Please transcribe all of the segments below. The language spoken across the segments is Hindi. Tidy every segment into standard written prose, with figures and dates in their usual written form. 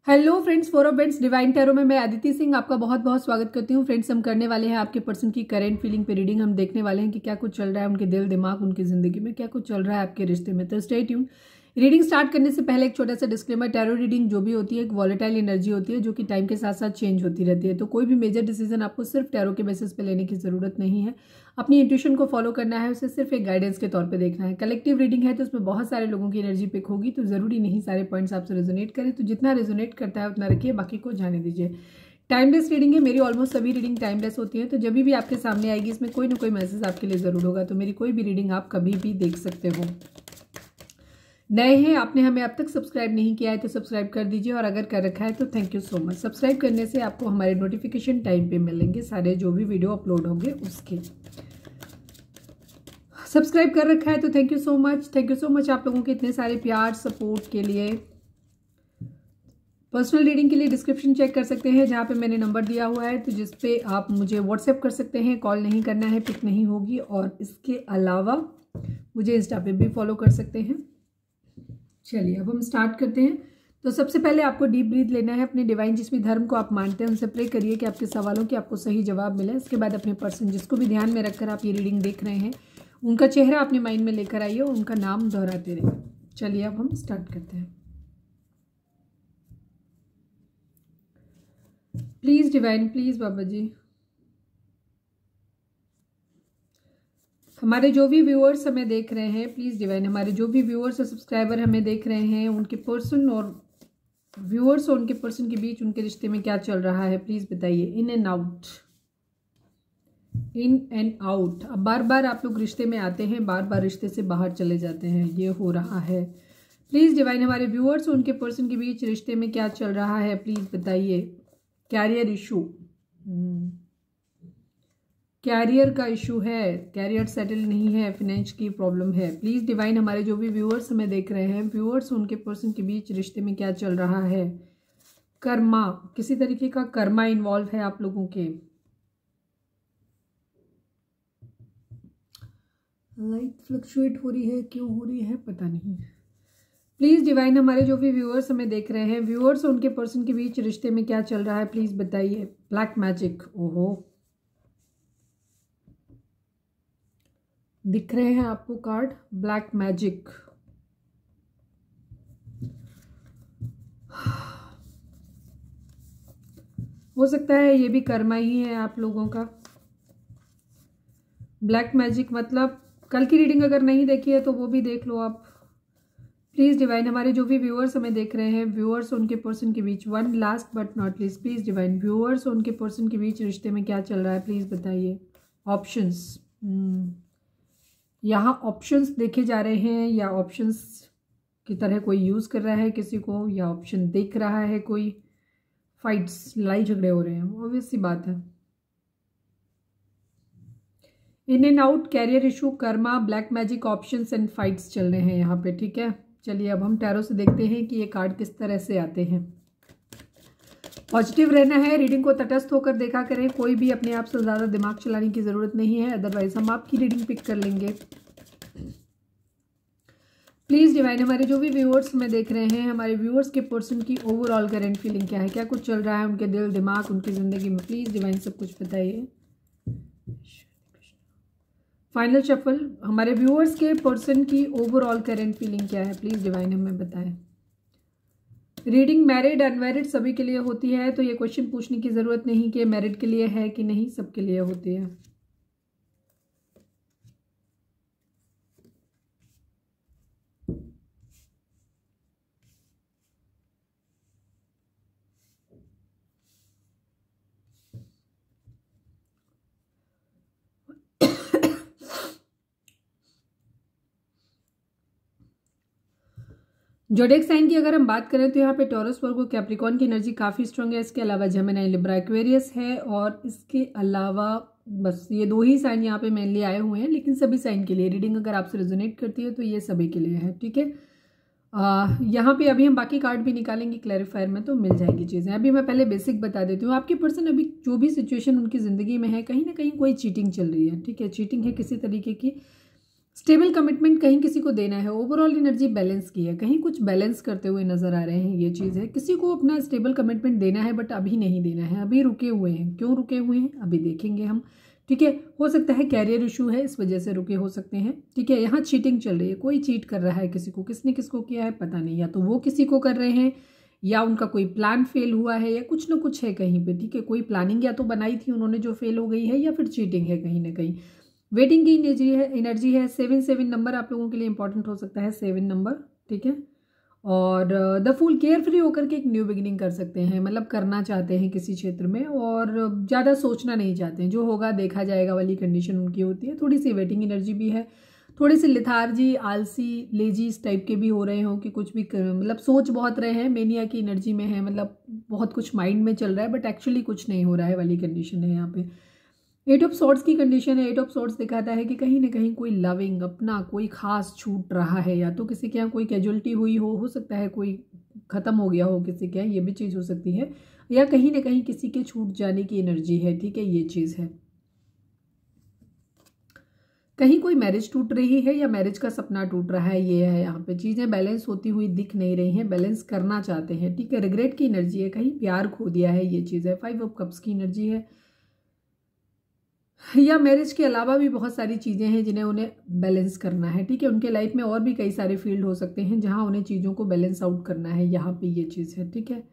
Hello friends, four of vents divine tarot में मैं अदिति सिंह आपका बहुत बहुत स्वागत करती हूँ। फ्रेंड्स, हम करने वाले हैं आपके पर्सन की करेंट फीलिंग पे रीडिंग। हम देखने वाले हैं कि क्या कुछ चल रहा है उनके दिल दिमाग, उनकी जिंदगी में क्या कुछ चल रहा है आपके रिश्ते में। तो स्टे ट्यून। रीडिंग स्टार्ट करने से पहले एक छोटा सा डिस्क्लेमर, टैरो रीडिंग जो भी होती है एक वॉलेटाइल एनर्जी होती है जो कि टाइम के साथ साथ चेंज होती रहती है। तो कोई भी मेजर डिसीजन आपको सिर्फ टैरो के बेसिस पे लेने की जरूरत नहीं है। अपनी इंट्यूशन को फॉलो करना है, उसे सिर्फ एक गाइडेंस के तौर पे देखना है। कलेक्टिव रीडिंग है तो उसमें बहुत सारे लोगों की एनर्जी पिक होगी, तो जरूरी नहीं सारे पॉइंट्स आपसे रेजोनेट करें। तो जितना रेजोनेट करता है उतना रखिए, बाकी को जाने दीजिए। टाइमलेस रीडिंग है, मेरी ऑलमोस्ट सभी रीडिंग टाइमलेस होती है। तो जब भी आपके सामने आएगी इसमें कोई ना कोई मैसेज आपके लिए जरूर होगा। तो मेरी कोई भी रीडिंग आप कभी भी देख सकते हो। नए हैं, आपने हमें अब तक सब्सक्राइब नहीं किया है तो सब्सक्राइब कर दीजिए, और अगर कर रखा है तो thank you so much. Subscribe करने से आपको हमारे नोटिफिकेशन टाइम पे मिलेंगे सारे जो भी वीडियो अपलोड होंगे उसके। सब्सक्राइब कर रखा है तो thank you so much. Thank you so much आप लोगों के इतने सारे प्यार सपोर्ट के लिए। पर्सनल रीडिंग के लिए डिस्क्रिप्शन चेक कर सकते हैं जहाँ पे मैंने नंबर दिया हुआ है, तो जिस पे आप मुझे व्हाट्सएप कर सकते हैं। कॉल नहीं करना है, पिक नहीं होगी। और इसके अलावा मुझे इंस्टा पे भी फॉलो कर सकते हैं। चलिए अब हम स्टार्ट करते हैं। तो सबसे पहले आपको डीप ब्रीथ लेना है। अपने डिवाइन जिस भी धर्म को आप मानते हैं उनसे प्रे करिए कि आपके सवालों के आपको सही जवाब मिले। इसके बाद अपने पर्सन जिसको भी ध्यान में रखकर आप ये रीडिंग देख रहे हैं उनका चेहरा अपने माइंड में लेकर आइए और उनका नाम दोहराते रहिए। चलिए अब हम स्टार्ट करते हैं। प्लीज डिवाइन, प्लीज बाबा जी, हमारे जो भी व्यूअर्स हमें देख रहे हैं, प्लीज डिवाइन हमारे जो भी व्यूअर्स और सब्सक्राइबर हमें देख रहे हैं उनके पर्सन और व्यूअर्स और उनके पर्सन के बीच उनके रिश्ते में क्या चल रहा है प्लीज बताइए। इन and out, in and out. अब बार बार आप लोग रिश्ते में आते हैं, बार बार रिश्ते से बाहर चले जाते हैं, ये हो रहा है। प्लीज डिवाइन हमारे व्यूअर्स और उनके पर्सन के बीच रिश्ते में क्या चल रहा है प्लीज बताइए। कैरियर इशू, कैरियर का इशू है, कैरियर सेटल नहीं है, फाइनेंस की प्रॉब्लम है। प्लीज डिवाइन हमारे जो भी व्यूअर्स हमें देख रहे हैं, व्यूअर्स उनके पर्सन के बीच रिश्ते में क्या चल रहा है। कर्मा, किसी तरीके का कर्मा इन्वॉल्व है आप लोगों के। लाइट फ्लक्चुएट हो रही है, क्यों हो रही है पता नहीं। प्लीज डिवाइन हमारे जो भी व्यूअर्स हमें देख रहे हैं, व्यूअर्स उनके पर्सन के बीच रिश्ते में क्या चल रहा है प्लीज बताइए। ब्लैक मैजिक, ओहो दिख रहे हैं आपको कार्ड, ब्लैक मैजिक। हो सकता है ये भी कर्मा ही है आप लोगों का। ब्लैक मैजिक मतलब कल की रीडिंग अगर नहीं देखी है तो वो भी देख लो आप। प्लीज डिवाइन हमारे जो भी व्यूअर्स हमें देख रहे हैं, व्यूअर्स उनके पर्सन के बीच, one last but not least, please divine viewers उनके पर्सन के बीच रिश्ते में क्या चल रहा है प्लीज बताइए। ऑप्शंस, यहाँ ऑप्शंस देखे जा रहे हैं, या ऑप्शंस की तरह कोई यूज कर रहा है किसी को, या ऑप्शन देख रहा है कोई। फाइट्स, लड़ाई झगड़े हो रहे हैं, ऑब्वियस सी बात है। In and out, career issue, karma, black magic, options and fights चल रहे हैं यहाँ पे। ठीक है, चलिए अब हम टैरो से देखते हैं कि ये कार्ड किस तरह से आते हैं। पॉजिटिव रहना है, रीडिंग को तटस्थ होकर देखा करें, कोई भी अपने आप से ज़्यादा दिमाग चलाने की ज़रूरत नहीं है, अदरवाइज हम आपकी रीडिंग पिक कर लेंगे। प्लीज़ डिवाइन हमारे जो भी व्यूअर्स हमें देख रहे हैं, हमारे व्यूअर्स के पर्सन की ओवरऑल करंट फीलिंग क्या है, क्या कुछ चल रहा है उनके दिल दिमाग उनकी ज़िंदगी में, प्लीज़ डिवाइन सब कुछ बताइए। फाइनल शफल, हमारे व्यूअर्स के पर्सन की ओवरऑल करंट फीलिंग क्या है प्लीज़ डिवाइन हमें बताएं। रीडिंग मैरिड अनमैरिड सभी के लिए होती है, तो ये क्वेश्चन पूछने की ज़रूरत नहीं कि मैरिड के लिए है कि नहीं, सबके लिए होती है। जोडिएक साइन की अगर हम बात करें तो यहाँ पे टॉरस, वर्गो, कैप्रिकॉर्न की एनर्जी काफ़ी स्ट्रांग है। इसके अलावा जेमिनी, लिब्रा, एक्वेरियस है, और इसके अलावा बस ये दो ही साइन यहाँ पे मेनली आए हुए हैं, लेकिन सभी साइन के लिए रीडिंग अगर आपसे रेजोनेट करती है तो ये सभी के लिए है। ठीक है, यहाँ पे अभी हम बाकी कार्ड भी निकालेंगे क्लैरिफायर में, तो मिल जाएंगी चीज़ें। अभी मैं पहले बेसिक बता देती हूँ। आपके पर्सन अभी जो भी सिचुएशन उनकी ज़िंदगी में है, कहीं ना कहीं कोई चीटिंग चल रही है। ठीक है, चीटिंग है किसी तरीके की, स्टेबल कमिटमेंट कहीं किसी को देना है, ओवरऑल एनर्जी बैलेंस की है, कहीं कुछ बैलेंस करते हुए नजर आ रहे हैं, ये चीज़ है। किसी को अपना स्टेबल कमिटमेंट देना है बट अभी नहीं देना है, अभी रुके हुए हैं। क्यों रुके हुए हैं अभी देखेंगे हम, ठीक है। हो सकता है कैरियर इशू है, इस वजह से रुके हो सकते हैं, ठीक है। यहाँ चीटिंग चल रही है, कोई चीट कर रहा है किसी को, किसने किसको किया है पता नहीं, या तो वो किसी को कर रहे हैं या उनका कोई प्लान फेल हुआ है या कुछ ना कुछ है कहीं पे, ठीक है। कोई प्लानिंग या तो बनाई थी उन्होंने जो फेल हो गई है, या फिर चीटिंग है कहीं ना कहीं। वेटिंग की एनर्जी है 7 नंबर आप लोगों के लिए इंपॉर्टेंट हो सकता है, 7 नंबर, ठीक है। और द फूल, केयर फ्री होकर के एक न्यू बिगिनिंग कर सकते हैं, मतलब करना चाहते हैं किसी क्षेत्र में और ज़्यादा सोचना नहीं चाहते हैं, जो होगा देखा जाएगा वाली कंडीशन उनकी होती है। थोड़ी सी वेटिंग एनर्जी भी है, थोड़ी सी लिथार्जी, आलसी, लेजी इस टाइप के भी हो रहे हो कि कुछ भी मतलब सोच बहुत रहे हैं, मेनिया की एनर्जी में है, मतलब बहुत कुछ माइंड में चल रहा है बट एक्चुअली कुछ नहीं हो रहा है वाली कंडीशन है यहाँ पे। 8 ऑफ सॉर्ड्स की कंडीशन है, 8 ऑफ सॉर्ड्स दिखाता है कि कहीं ना कहीं कोई लविंग अपना कोई खास छूट रहा है, या तो किसी के यहाँ कोई कैजुअलिटी हुई हो सकता है कोई खत्म हो गया हो किसी के यहाँ, ये भी चीज़ हो सकती है, या कहीं ना कहीं किसी के छूट जाने की एनर्जी है, ठीक है, ये चीज़ है। कहीं कोई मैरिज टूट रही है या मैरिज का सपना टूट रहा है, ये है यहाँ पे। चीज़ें बैलेंस होती हुई दिख नहीं रही हैं, बैलेंस करना चाहते हैं, ठीक है। रिग्रेट की एनर्जी है, कहीं प्यार खो दिया है, ये चीज़ है। 5 ऑफ कप्स की एनर्जी है, या मैरिज के अलावा भी बहुत सारी चीज़ें हैं जिन्हें उन्हें बैलेंस करना है, ठीक है। उनके लाइफ में और भी कई सारे फील्ड हो सकते हैं जहां उन्हें चीज़ों को बैलेंस आउट करना है, यहाँ पे ये चीज़ है, ठीक है।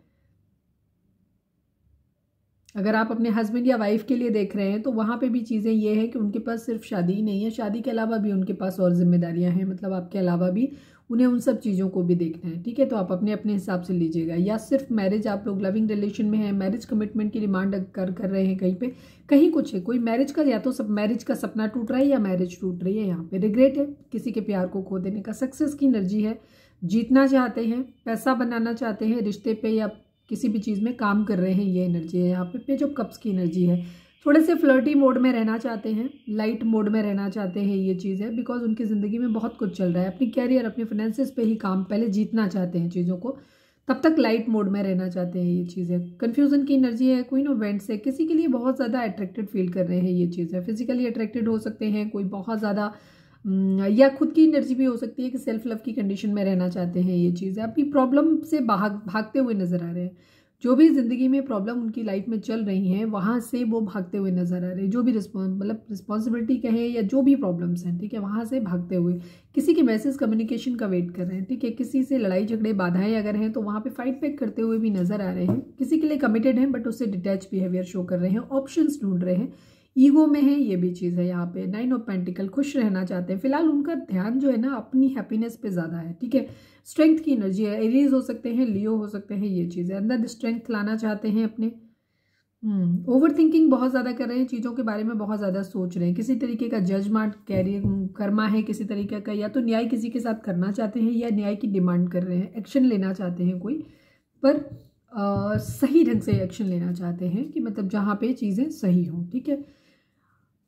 अगर आप अपने हस्बैंड या वाइफ के लिए देख रहे हैं तो वहाँ पे भी चीज़ें ये है कि उनके पास सिर्फ शादी ही नहीं है, शादी के अलावा भी उनके पास और जिम्मेदारियां हैं, मतलब आपके अलावा भी उन्हें उन सब चीज़ों को भी देखना है, ठीक है। तो आप अपने अपने हिसाब से लीजिएगा, या सिर्फ मैरिज, आप लोग लविंग रिलेशन में हैं, मैरिज कमिटमेंट की डिमांड कर रहे हैं कहीं पे, कहीं कुछ है, कोई मैरिज का, या तो सब मैरिज का सपना टूट रहा है या मैरिज टूट रही है, यहाँ पे रिग्रेट है, किसी के प्यार को खो देने का। सक्सेस की एनर्जी है, जीतना चाहते हैं, पैसा बनाना चाहते हैं, रिश्ते पे या किसी भी चीज़ में काम कर रहे हैं, ये एनर्जी है यहाँ पे। पेज ऑफ कप्स की एनर्जी है, थोड़े से फ्लर्टी मोड में रहना चाहते हैं, लाइट मोड में रहना चाहते हैं, ये चीज़ है। बिकॉज उनकी ज़िंदगी में बहुत कुछ चल रहा है, अपनी कैरियर, अपने फाइनेंसिस पे ही काम, पहले जीतना चाहते हैं चीज़ों को, तब तक लाइट मोड में रहना चाहते हैं, ये चीज़ है। कन्फ्यूज़न की एनर्जी है, क्वीन ऑफ वेंट्स है, किसी के लिए बहुत ज़्यादा अट्रैक्टेड फील कर रहे हैं, ये चीज़ है। फिजिकली अट्रैक्टेड हो सकते हैं, कोई बहुत ज़्यादा, या खुद की एनर्जी भी हो सकती है कि सेल्फ लव की कंडीशन में रहना चाहते हैं, ये चीज़ है। अपनी प्रॉब्लम से भागते हुए नजर आ रहे हैं, जो भी जिंदगी में प्रॉब्लम उनकी लाइफ में चल रही हैं वहाँ से वो भागते हुए नजर आ रहे हैं, जो भी रिस्पॉन्सिबिलिटी कहें या जो भी प्रॉब्लम्स हैं, ठीक है, वहाँ से भागते हुए किसी के मैसेज कम्युनिकेशन का वेट कर रहे हैं, ठीक है। किसी से लड़ाई झगड़े बाधाएं अगर हैं तो वहाँ पे फाइट बैक करते हुए भी नजर आ रहे हैं, किसी के लिए कमिटेड हैं बट उससे डिटैच बिहेवियर शो कर रहे हैं, ऑप्शंस ढूंढ रहे हैं, ईगो में है, ये भी चीज़ है यहाँ पे। 9 ऑफ पेंटिकल, खुश रहना चाहते हैं, फिलहाल उनका ध्यान जो है ना अपनी हैप्पीनेस पे ज़्यादा है, ठीक है। स्ट्रेंथ की एनर्जी है, एरीज हो सकते हैं, लियो हो सकते हैं, ये चीज़ है। अंदर स्ट्रेंथ लाना चाहते हैं अपने। ओवर थिंकिंग बहुत ज़्यादा कर रहे हैं, चीज़ों के बारे में बहुत ज़्यादा सोच रहे हैं, किसी तरीके का जजमेंट कैरियर कर्मा है किसी तरीके का, या तो न्याय किसी के साथ करना चाहते हैं या न्याय की डिमांड कर रहे हैं, एक्शन लेना चाहते हैं कोई, पर सही ढंग से एक्शन लेना चाहते हैं कि मतलब जहाँ पे चीज़ें सही हों, ठीक है।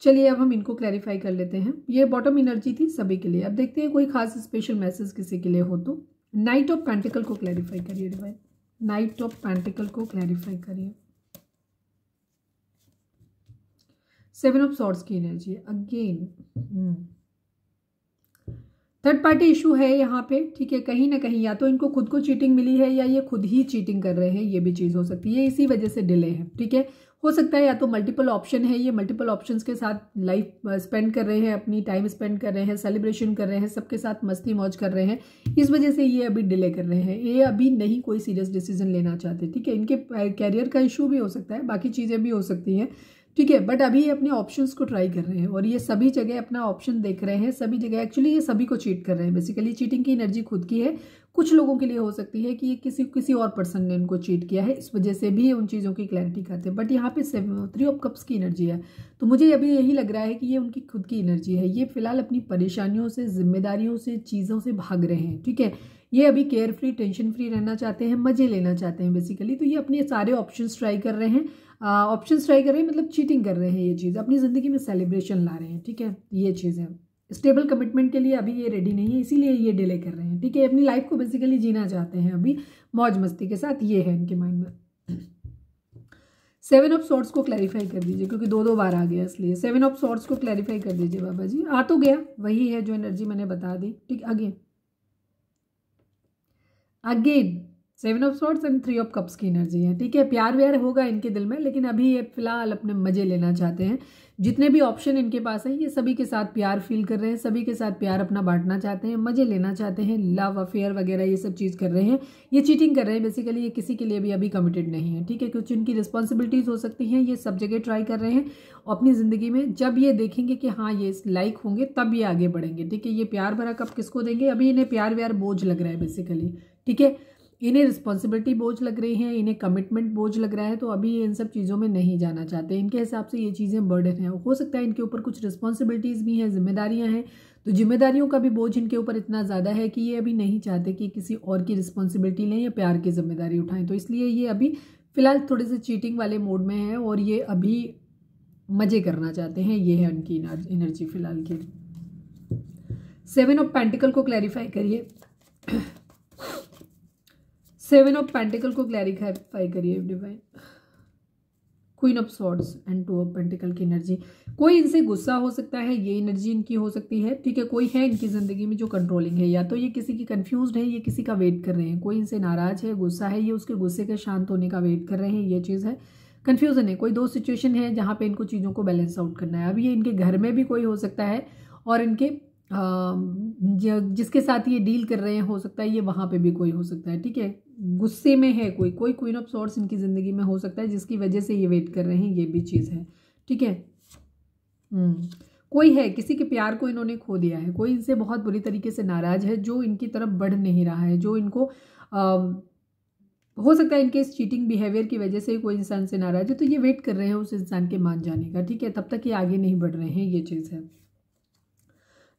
चलिए अब हम इनको क्लैरिफाई कर लेते हैं। ये बॉटम एनर्जी थी सभी के लिए, अब देखते हैं कोई खास स्पेशल मैसेज किसी के लिए हो तो। नाइट ऑफ पेंटिकल को क्लैरिफाई करिए डिवाइन, नाइट ऑफ पेंटिकल को क्लैरिफाई करिए। 7 ऑफ सॉर्ड्स की एनर्जी है अगेन, थर्ड पार्टी इशू है यहाँ पे, ठीक है। कहीं ना कहीं या तो इनको खुद को चीटिंग मिली है या ये खुद ही चीटिंग कर रहे हैं, ये भी चीज़ हो सकती है, इसी वजह से डिले है, ठीक है। हो सकता है या तो मल्टीपल ऑप्शन है, ये मल्टीपल ऑप्शंस के साथ लाइफ स्पेंड कर रहे हैं, अपनी टाइम स्पेंड कर रहे हैं, सेलिब्रेशन कर रहे हैं, सबके साथ मस्ती मौज कर रहे हैं, इस वजह से ये अभी डिले कर रहे हैं, ये अभी नहीं कोई सीरियस डिसीजन लेना चाहते, ठीक है। इनके कैरियर का इशू भी हो सकता है, बाकी चीज़ें भी हो सकती हैं, ठीक है। बट अभी ये अपने ऑप्शंस को ट्राई कर रहे हैं और ये सभी जगह अपना ऑप्शन देख रहे हैं, सभी जगह एक्चुअली ये सभी को चीट कर रहे हैं। बेसिकली चीटिंग की एनर्जी खुद की है, कुछ लोगों के लिए हो सकती है कि ये किसी और पर्सन ने इनको चीट किया है, इस वजह से भी उन चीज़ों की क्लैरिटी करते हैं। बट यहाँ पे 3 ऑफ कप्स की एनर्जी है, तो मुझे अभी यही लग रहा है कि ये उनकी खुद की एनर्जी है, ये फिलहाल अपनी परेशानियों से, जिम्मेदारियों से, चीज़ों से भाग रहे हैं, ठीक है। ये अभी केयर फ्री, टेंशन फ्री रहना चाहते हैं, मजे लेना चाहते हैं बेसिकली, तो ये अपने सारे ऑप्शंस ट्राई कर रहे हैं, मतलब चीटिंग कर रहे हैं, ये चीज़ अपनी ज़िंदगी में सेलिब्रेशन ला रहे हैं, ठीक है, ये चीज़ है। स्टेबल कमिटमेंट के लिए अभी ये रेडी नहीं है, इसीलिए ये डिले कर रहे हैं, ठीक है। अपनी लाइफ को बेसिकली जीना चाहते हैं अभी मौज मस्ती के साथ, ये है इनके माइंड में। 7 ऑफ सॉर्ड्स को क्लैरिफाई कर दीजिए, क्योंकि 2 बार आ गया इसलिए 7 ऑफ सॉर्ड्स को क्लैरिफाई कर दीजिए बाबा जी। आ तो गया, वही है जो एनर्जी मैंने बता दी। ठीक, again 7 of swords and 3 of cups की एनर्जी है। ठीक है, प्यार व्यार होगा इनके दिल में, लेकिन अभी ये फिलहाल अपने मजे लेना चाहते हैं। जितने भी ऑप्शन इनके पास हैं, ये सभी के साथ प्यार फील कर रहे हैं, सभी के साथ प्यार अपना बांटना चाहते हैं, मजे लेना चाहते हैं, लव अफेयर वगैरह ये सब चीज़ कर रहे हैं। ये चीटिंग कर रहे हैं बेसिकली, ये किसी के लिए भी अभी कमिटेड नहीं है। ठीक है, कुछ इनकी रिस्पॉन्सिबिलिटीज हो सकती हैं, ये सब जगह ट्राई कर रहे हैं अपनी ज़िंदगी में। जब ये देखेंगे कि हाँ ये लाइक होंगे, तब ये आगे बढ़ेंगे। ठीक है, ये प्यार भरा कब किसको देंगे? अभी इन्हें प्यार व्यार बोझ लग रहा है बेसिकली। ठीक है, इन्हें रिस्पॉन्सिबिलिटी बोझ लग रही है, इन्हें कमिटमेंट बोझ लग रहा है, तो अभी ये इन सब चीज़ों में नहीं जाना चाहते। इनके हिसाब से ये चीज़ें बर्डन है। हो सकता है इनके ऊपर कुछ रिस्पॉन्सिबिलिटीज़ भी हैं, जिम्मेदारियां हैं, तो जिम्मेदारियों का भी बोझ इनके ऊपर इतना ज़्यादा है कि ये अभी नहीं चाहते कि किसी और की रिस्पॉन्सिबिलिटी लें या प्यार की जिम्मेदारी उठाएं। तो इसलिए ये अभी फिलहाल थोड़े से चीटिंग वाले मोड में है और ये अभी मज़े करना चाहते हैं। ये है उनकी एनर्जी फिलहाल की। 7 ऑफ पेंटिकल को क्लैरिफाई करिए। 7 ऑफ पेंटिकल को क्लैरिफाई करिए divine. Queen of swords and 2 of pentacle की एनर्जी। कोई इनसे गुस्सा हो सकता है, ये एनर्जी इनकी हो सकती है। ठीक है, कोई है इनकी ज़िंदगी में जो कंट्रोलिंग है, या तो ये किसी की कंफ्यूज्ड है, ये किसी का वेट कर रहे हैं। कोई इनसे नाराज है, गुस्सा है, ये उसके गुस्से के शांत होने का वेट कर रहे हैं, ये चीज़ है। कन्फ्यूजन है, कोई 2 सिचुएशन है जहाँ पे इनको चीज़ों को बैलेंस आउट करना है। अभी ये इनके घर में भी कोई हो सकता है और इनके जिसके साथ ये डील कर रहे हैं हो सकता है ये वहाँ पे भी कोई हो सकता है। ठीक है, गुस्से में है कोई क्वीन ऑफ सॉर्ड्स इनकी ज़िंदगी में हो सकता है, जिसकी वजह से ये वेट कर रहे हैं, ये भी चीज़ है। ठीक है, कोई है, किसी के प्यार को इन्होंने खो दिया है, कोई इनसे बहुत बुरी तरीके से नाराज है, जो इनकी तरफ बढ़ नहीं रहा है, जो इनको हो सकता है इनके इस चीटिंग बिहेवियर की वजह से कोई इंसान से नाराज है, तो ये वेट कर रहे हैं उस इंसान के मान जाने का। ठीक है, तब तक ये आगे नहीं बढ़ रहे हैं, ये चीज़ है।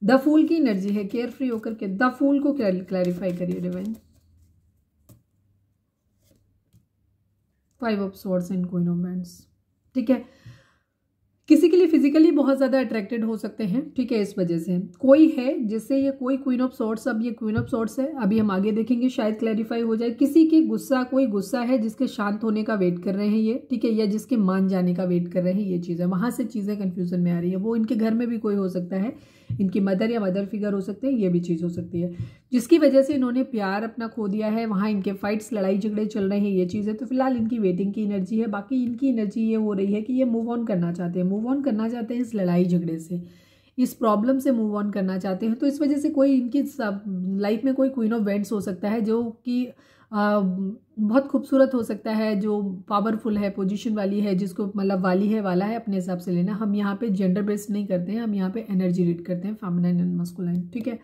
द फूल की एनर्जी है, केयर फ्री होकर के द फूल को क्लैरिफाई करिए divine. 5 of swords and queen of wands. ठीक है, किसी के लिए फिजिकली बहुत ज़्यादा अट्रैक्टेड हो सकते हैं। ठीक है, इस वजह से कोई है जिससे ये कोई क्वीन ऑफ सॉर्ड्स, अब ये क्वीन ऑफ सॉर्ड्स है, अभी हम आगे देखेंगे शायद क्लैरिफाई हो जाए। किसी की गुस्सा, कोई गुस्सा है जिसके शांत होने का वेट कर रहे हैं ये। ठीक है, या जिसके मान जाने का वेट कर रहे हैं, ये चीज़ है। वहाँ से चीज़ें कन्फ्यूजन में आ रही है। वो इनके घर में भी कोई हो सकता है, इनकी मदर या मदर फिगर हो सकते हैं, ये भी चीज़ हो सकती है, जिसकी वजह से इन्होंने प्यार अपना खो दिया है। वहाँ इनके फाइट्स, लड़ाई झगड़े चल रहे हैं, ये चीज़ है। तो फिलहाल इनकी वेटिंग की एनर्जी है। बाकी इनकी एनर्जी ये हो रही है कि ये मूव ऑन करना चाहते हैं, मूव ऑन करना चाहते हैं इस लड़ाई झगड़े से, इस प्रॉब्लम से मूव ऑन करना चाहते हैं। तो इस वजह से कोई इनकी लाइफ में कोई क्वीन ऑफ वेंट्स हो सकता है, जो कि बहुत खूबसूरत हो सकता है, जो पावरफुल है, पोजीशन वाली है, जिसको मतलब वाली है, वाला है, अपने हिसाब से लेना। हम यहाँ पे जेंडर बेस्ड नहीं करते हैं, हम यहाँ पे एनर्जी रीड करते हैं, फेमिनाइन एंड मस्कुलाइन। ठीक है,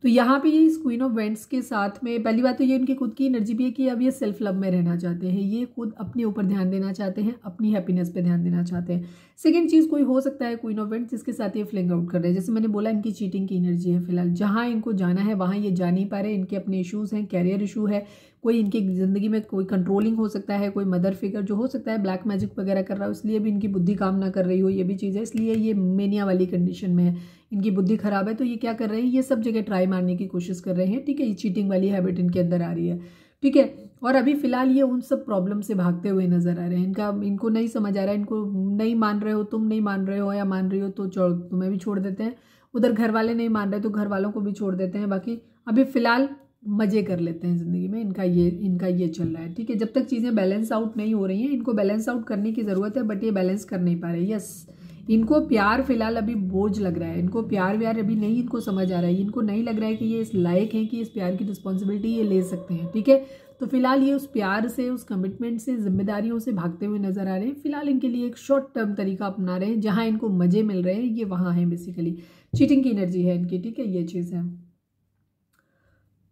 तो यहाँ पे ये इस क्वीन ऑफ वेंट्स के साथ में पहली बात तो ये इनकी खुद की एनर्जी भी है कि अब ये सेल्फ लव में रहना चाहते हैं, ये खुद अपने ऊपर ध्यान देना चाहते हैं, अपनी हैप्पीनेस पे ध्यान देना चाहते हैं। सेकंड चीज़, कोई हो सकता है क्वीन ऑफ वेंट्स जिसके साथ ये फ्लिंग आउट कर रहे हैं। जैसे मैंने बोला, इनकी चीटिंग की एनर्जी है फिलहाल। जहाँ इनको जाना है वहाँ ये जा नहीं पा रहे, इनके अपने इशूज़ हैं, कैरियर इशू है, कोई इनकी ज़िंदगी में कोई कंट्रोलिंग हो सकता है, कोई मदर फिगर जो हो सकता है ब्लैक मैजिक वगैरह कर रहा हो, इसलिए भी इनकी बुद्धि काम ना कर रही हो, ये भी चीज़ है। इसलिए ये मेनिया वाली कंडीशन में है, इनकी बुद्धि खराब है, तो ये क्या कर रहे हैं, ये सब जगह ट्राई मारने की कोशिश कर रहे हैं। ठीक है, ये चीटिंग वाली हैबिट इनके अंदर आ रही है। ठीक है, और अभी फिलहाल ये उन सब प्रॉब्लम से भागते हुए नजर आ रहे हैं। इनको नहीं समझ आ रहा है, इनको नहीं मान रहे हो, तुम नहीं मान रहे हो, या मान रही हो तो तुम्हें भी छोड़ देते हैं। उधर घर वाले नहीं मान रहे तो घर वालों को भी छोड़ देते हैं। बाकी अभी फिलहाल मजे कर लेते हैं ज़िंदगी में, इनका ये चल रहा है। ठीक है, जब तक चीज़ें बैलेंस आउट नहीं हो रही हैं, इनको बैलेंस आउट करने की ज़रूरत है, बट ये बैलेंस कर नहीं पा रहे। यस, इनको प्यार फिलहाल अभी बोझ लग रहा है, इनको प्यार व्यार अभी नहीं इनको समझ आ रहा है, इनको नहीं लग रहा है कि ये इस लायक है कि इस प्यार की रिस्पॉन्सिबिलिटी ये ले सकते हैं। ठीक है, तो फिलहाल ये उस प्यार से, उस कमिटमेंट से, जिम्मेदारियों से भागते हुए नजर आ रहे हैं। फिलहाल इनके लिए एक शॉर्ट टर्म तरीका अपना रहे हैं, जहाँ इनको मजे मिल रहे हैं, ये वहाँ है बेसिकली। चीटिंग की एनर्जी है इनकी। ठीक है, ये चीज़ है।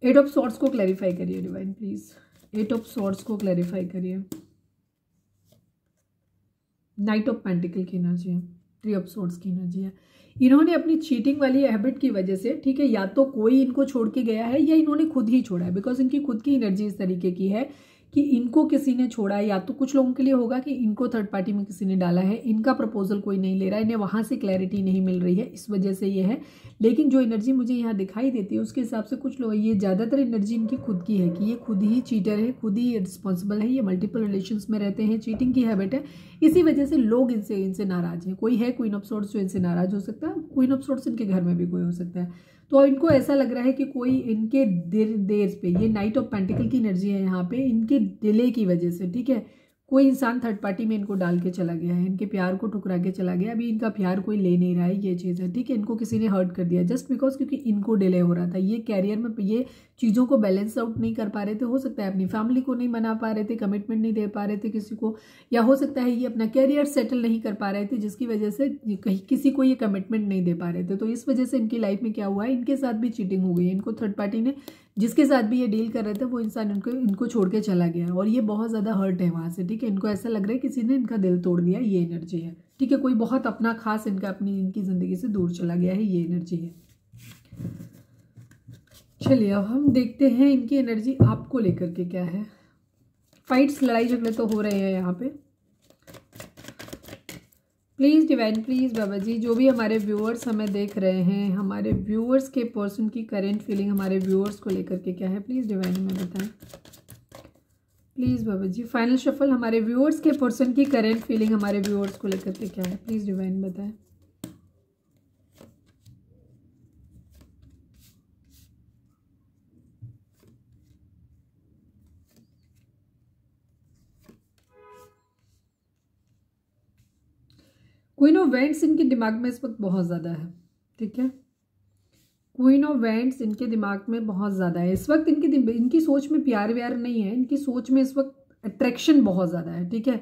8 ऑफ सॉर्ड्स को क्लैरिफाई करिए डिवाइन प्लीज। 8 ऑफ सॉर्ड्स को क्लैरिफाई करिए। नाइट ऑफ पेंटिकल की एनर्जी है, 3 ऑफ सॉर्ड्स की एनर्जी है। इन्होंने अपनी चीटिंग वाली हैबिट की वजह से, ठीक है, या तो कोई इनको छोड़ के गया है या इन्होंने खुद ही छोड़ा है, बिकॉज इनकी खुद की एनर्जी इस तरीके की है कि इनको किसी ने छोड़ा है, या तो कुछ लोगों के लिए होगा कि इनको थर्ड पार्टी में किसी ने डाला है, इनका प्रपोजल कोई नहीं ले रहा है, इन्हें वहाँ से क्लैरिटी नहीं मिल रही है, इस वजह से ये है। लेकिन जो एनर्जी मुझे यहाँ दिखाई देती है उसके हिसाब से कुछ लोग, ये ज़्यादातर एनर्जी इनकी खुद की है कि ये खुद ही चीटर है, खुद ही रिस्पॉन्सिबल है, ये मल्टीपल रिलेशंस में रहते हैं, चीटिंग की हैबिट है, इसी वजह से लोग इनसे नाराज हैं। कोई है क्वीन ऑफ सोर्ड्स जो इनसे नाराज हो सकता है, क्वीन ऑफ सोर्ड्स इनके घर में भी कोई हो सकता है। तो इनको ऐसा लग रहा है कि कोई इनके देर पे, ये नाइट ऑफ पेंटिकल की एनर्जी है यहाँ पे, इनके डिले की वजह से, ठीक है, कोई इंसान थर्ड पार्टी में इनको डाल के चला गया है, इनके प्यार को ठुकरा के चला गया, अभी इनका प्यार कोई ले नहीं रहा है, ये चीज़ है, ठीक है। इनको किसी ने हर्ट कर दिया जस्ट बिकॉज क्योंकि इनको डिले हो रहा था, ये कैरियर में ये चीज़ों को बैलेंस आउट नहीं कर पा रहे थे, हो सकता है अपनी फैमिली को नहीं मना पा रहे थे, कमिटमेंट नहीं दे पा रहे थे किसी को, या हो सकता है ये अपना कैरियर सेटल नहीं कर पा रहे थे जिसकी वजह से कहीं किसी को ये कमिटमेंट नहीं दे पा रहे थे। तो इस वजह से इनकी लाइफ में क्या हुआ है, इनके साथ भी चीटिंग हो गई है, इनको थर्ड पार्टी ने, जिसके साथ भी ये डील कर रहे थे वो इंसान इनको छोड़ के चला गया और ये बहुत ज़्यादा हर्ट है वहाँ से, ठीक है। इनको ऐसा लग रहा है किसी ने इनका दिल तोड़ दिया, ये एनर्जी है, ठीक है। कोई बहुत अपना खास इनकी ज़िंदगी से दूर चला गया है, ये एनर्जी है। चलिए अब हम देखते हैं इनकी एनर्जी आपको लेकर के क्या है। फाइट्स, लड़ाई झगड़े तो हो रहे हैं यहाँ पे। प्लीज़ डिवाइन, प्लीज़ बाबा जी, जो भी हमारे व्यूअर्स हमें देख रहे हैं, हमारे व्यूअर्स के पर्सन की करेंट फीलिंग हमारे व्यूअर्स को लेकर के क्या है, प्लीज़ डिवाइन हमें बताएं। Please Baba ji, final shuffle, हमारे व्यूअर्स के पर्सन की करेंट फीलिंग हमारे व्यूअर्स को लेकर के क्या है, प्लीज़ डिवाइन बताएं। क्वीन ऑफ वेंट्स इनके दिमाग में इस वक्त बहुत ज़्यादा है, ठीक है। क्वीन ऑफ वेंट्स इनके दिमाग में बहुत ज़्यादा है इस वक्त, इनकी सोच में प्यार व्यार नहीं है, इनकी सोच में इस वक्त अट्रैक्शन बहुत ज़्यादा है, ठीक है।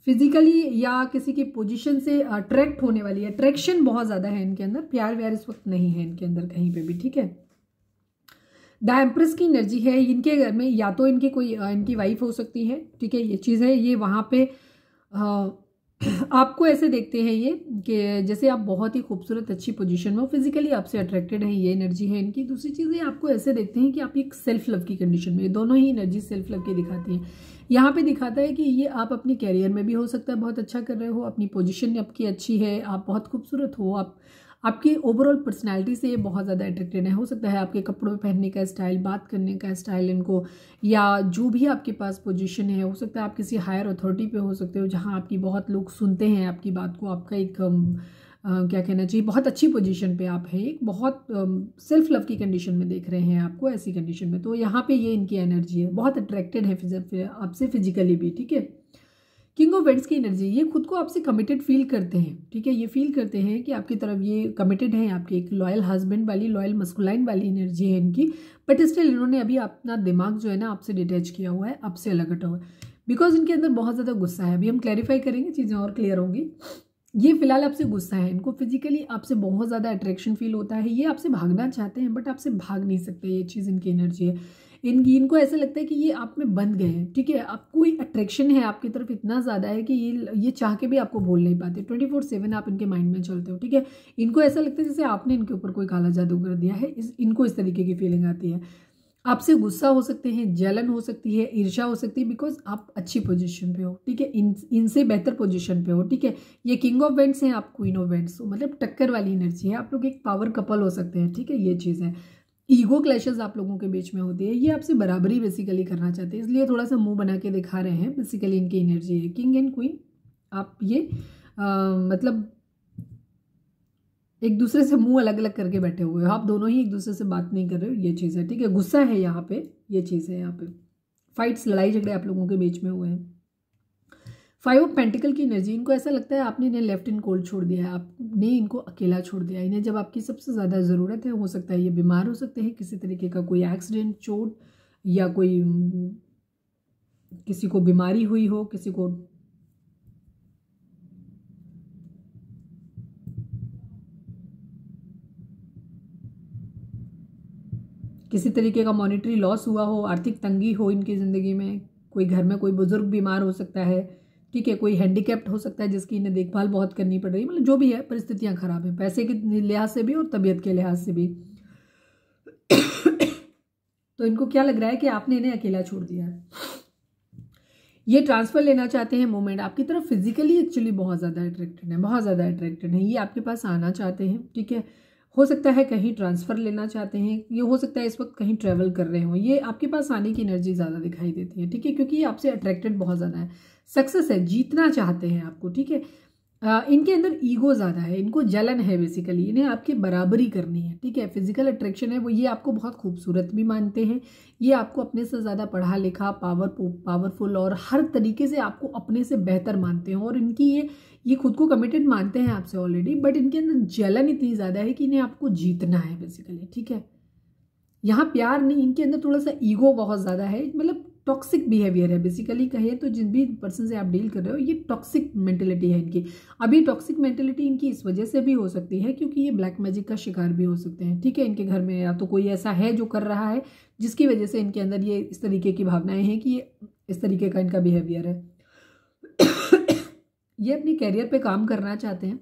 फिजिकली या किसी की पोजीशन से अट्रैक्ट होने वाली अट्रैक्शन बहुत ज़्यादा है इनके अंदर, प्यार व्यार इस वक्त नहीं है इनके अंदर कहीं पे भी, ठीक है। द एम्प्रेस की एनर्जी है इनके घर में, या तो इनकी वाइफ हो सकती है, ठीक है, ये चीज़ है। ये वहाँ पे आपको ऐसे देखते हैं ये कि जैसे आप बहुत ही खूबसूरत अच्छी पोजीशन में हो, फिजिकली आपसे अट्रैक्टेड है, ये एनर्जी है इनकी। दूसरी चीज़ है आपको ऐसे देखते हैं कि आप एक सेल्फ लव की कंडीशन में, ये दोनों ही एनर्जी सेल्फ लव की दिखाती हैं। यहाँ पे दिखाता है कि ये आप अपने कैरियर में भी हो सकता है बहुत अच्छा कर रहे हो, अपनी पोजीशन आपकी अच्छी है, आप बहुत खूबसूरत हो, आपकी ओवरऑल पर्सनालिटी से ये बहुत ज़्यादा अट्रैक्टेड है। हो सकता है आपके कपड़ों पहनने का स्टाइल, बात करने का स्टाइल इनको, या जो भी आपके पास पोजीशन है, हो सकता है आप किसी हायर अथॉरिटी पे हो सकते हो जहाँ आपकी बहुत लोग सुनते हैं आपकी बात को, आपका एक क्या कहना चाहिए, बहुत अच्छी पोजीशन पे आप हैं, एक बहुत सेल्फ लव की कंडीशन में देख रहे हैं आपको, ऐसी कंडीशन में। तो यहाँ पे ये इनकी एनर्जी है, बहुत अट्रैक्टेड है आपसे फिजिकली भी, ठीक है। किंग ऑफ वेंट्स की एनर्जी, ये खुद को आपसे कमिटेड फील करते हैं, ठीक है, ये फील करते हैं कि आपकी तरफ ये कमिटेड हैं, आपके एक लॉयल हस्बैंड वाली, लॉयल मस्कुलाइन वाली एनर्जी है इनकी। बट स्टिल इन्होंने अभी अपना दिमाग जो है ना आपसे डिटैच किया हुआ है, आपसे अलग हटा हुआ है, बिकॉज इनके अंदर बहुत ज़्यादा गुस्सा है। अभी हम क्लैरिफाई करेंगे, चीज़ें और क्लियर होंगी। ये फिलहाल आपसे गुस्सा है, इनको फिजिकली आपसे बहुत ज़्यादा अट्रैक्शन फील होता है, ये आपसे भागना चाहते हैं बट आपसे भाग नहीं सकते, ये चीज़ इनकी एनर्जी है। इनको ऐसा लगता है कि ये आप में बंध गए हैं, ठीक है, आपको कोई अट्रैक्शन है आपकी तरफ इतना ज़्यादा है कि ये चाह के भी आपको बोल नहीं पाते, 24/7 आप इनके माइंड में चलते हो, ठीक है। इनको ऐसा लगता है जैसे आपने इनके ऊपर कोई काला जादू कर दिया है, इनको इस तरीके की फीलिंग आती है। आपसे गुस्सा हो सकते हैं, जलन हो सकती है, ईर्ष्या हो सकती है, बिकॉज आप अच्छी पोजीशन पे हो, ठीक है, इनसे बेहतर पोजीशन पे हो, ठीक है। ये किंग ऑफ वेंट्स हैं, आप क्वीन ऑफ वेंट्स हो, मतलब टक्कर वाली एनर्जी है, आप लोग एक पावर कपल हो सकते हैं, ठीक है, ये चीज़ है। ईगो क्लैशेस आप लोगों के बीच में होती है, ये आपसे बराबरी बेसिकली करना चाहते हैं, इसलिए थोड़ा सा मुंह बना के दिखा रहे हैं, बेसिकली इनकी एनर्जी है। किंग एंड क्वीन, आप ये मतलब एक दूसरे से मुंह अलग अलग करके बैठे हुए हो, आप दोनों ही एक दूसरे से बात नहीं कर रहे हो, ये चीज़ है, ठीक है। गुस्सा है यहाँ पे, ये चीज़ है यहाँ पे। फाइट्स, लड़ाई झगड़े आप लोगों के बीच में हुए हैं। 5 ऑफ पेंटिकल की एनर्जी, इनको ऐसा लगता है आपने इन्हें लेफ्ट इन कोल्ड छोड़ दिया है, आपने इनको अकेला छोड़ दिया, इन्हें जब आपकी सबसे ज़्यादा ज़रूरत है। हो सकता है ये बीमार हो सकते हैं, किसी तरीके का कोई एक्सीडेंट, चोट, या कोई किसी को बीमारी हुई हो, किसी को किसी तरीके का मॉनेटरी लॉस हुआ हो, आर्थिक तंगी हो इनकी ज़िंदगी में, कोई घर में कोई बुजुर्ग बीमार हो सकता है, ठीक है, कोई हैंडीकैप्ड हो सकता है जिसकी इन्हें देखभाल बहुत करनी पड़ रही है, मतलब जो भी है परिस्थितियां खराब हैं, पैसे के लिहाज से भी और तबीयत के लिहाज से भी। तो इनको क्या लग रहा है कि आपने इन्हें अकेला छोड़ दिया है। ये ट्रांसफर लेना चाहते हैं मूवमेंट आपकी तरफ, फिजिकली एक्चुअली बहुत ज़्यादा अट्रैक्टेड है, बहुत ज़्यादा अट्रैक्टेड है। ये आपके पास आना चाहते हैं, ठीक है। हो सकता है कहीं ट्रांसफ़र लेना चाहते हैं, ये हो सकता है इस वक्त कहीं ट्रैवल कर रहे हों। ये आपके पास आने की एनर्जी ज़्यादा दिखाई देती है, ठीक है, क्योंकि ये आपसे अट्रैक्टेड बहुत ज़्यादा है। सक्सेस है, जीतना चाहते हैं आपको, ठीक है। इनके अंदर ईगो ज़्यादा है, इनको जलन है बेसिकली, इन्हें आपकी बराबरी करनी है, ठीक है। फिजिकल अट्रैक्शन है वो, ये आपको बहुत खूबसूरत भी मानते हैं, ये आपको अपने से ज़्यादा पढ़ा लिखा, पावरफुल और हर तरीके से आपको अपने से बेहतर मानते हैं। और इनकी ये खुद को कमिटेड मानते हैं आपसे ऑलरेडी, बट इनके अंदर जलन इतनी ज़्यादा है कि इन्हें आपको जीतना है बेसिकली, ठीक है। यहाँ प्यार नहीं, इनके अंदर थोड़ा सा ईगो बहुत ज़्यादा है, मतलब टॉक्सिक बिहेवियर है बेसिकली कहे तो। जिन भी पर्सन से आप डील कर रहे हो, ये टॉक्सिक मेंटेलिटी है इनकी। अभी टॉक्सिक मेंटेलिटी इनकी इस वजह से भी हो सकती है क्योंकि ये ब्लैक मैजिक का शिकार भी हो सकते हैं, ठीक है। इनके घर में या तो कोई ऐसा है जो कर रहा है जिसकी वजह से इनके अंदर ये इस तरीके की भावनाएं हैं कि ये इस तरीके का इनका बिहेवियर है। ये अपने कैरियर पे काम करना चाहते हैं,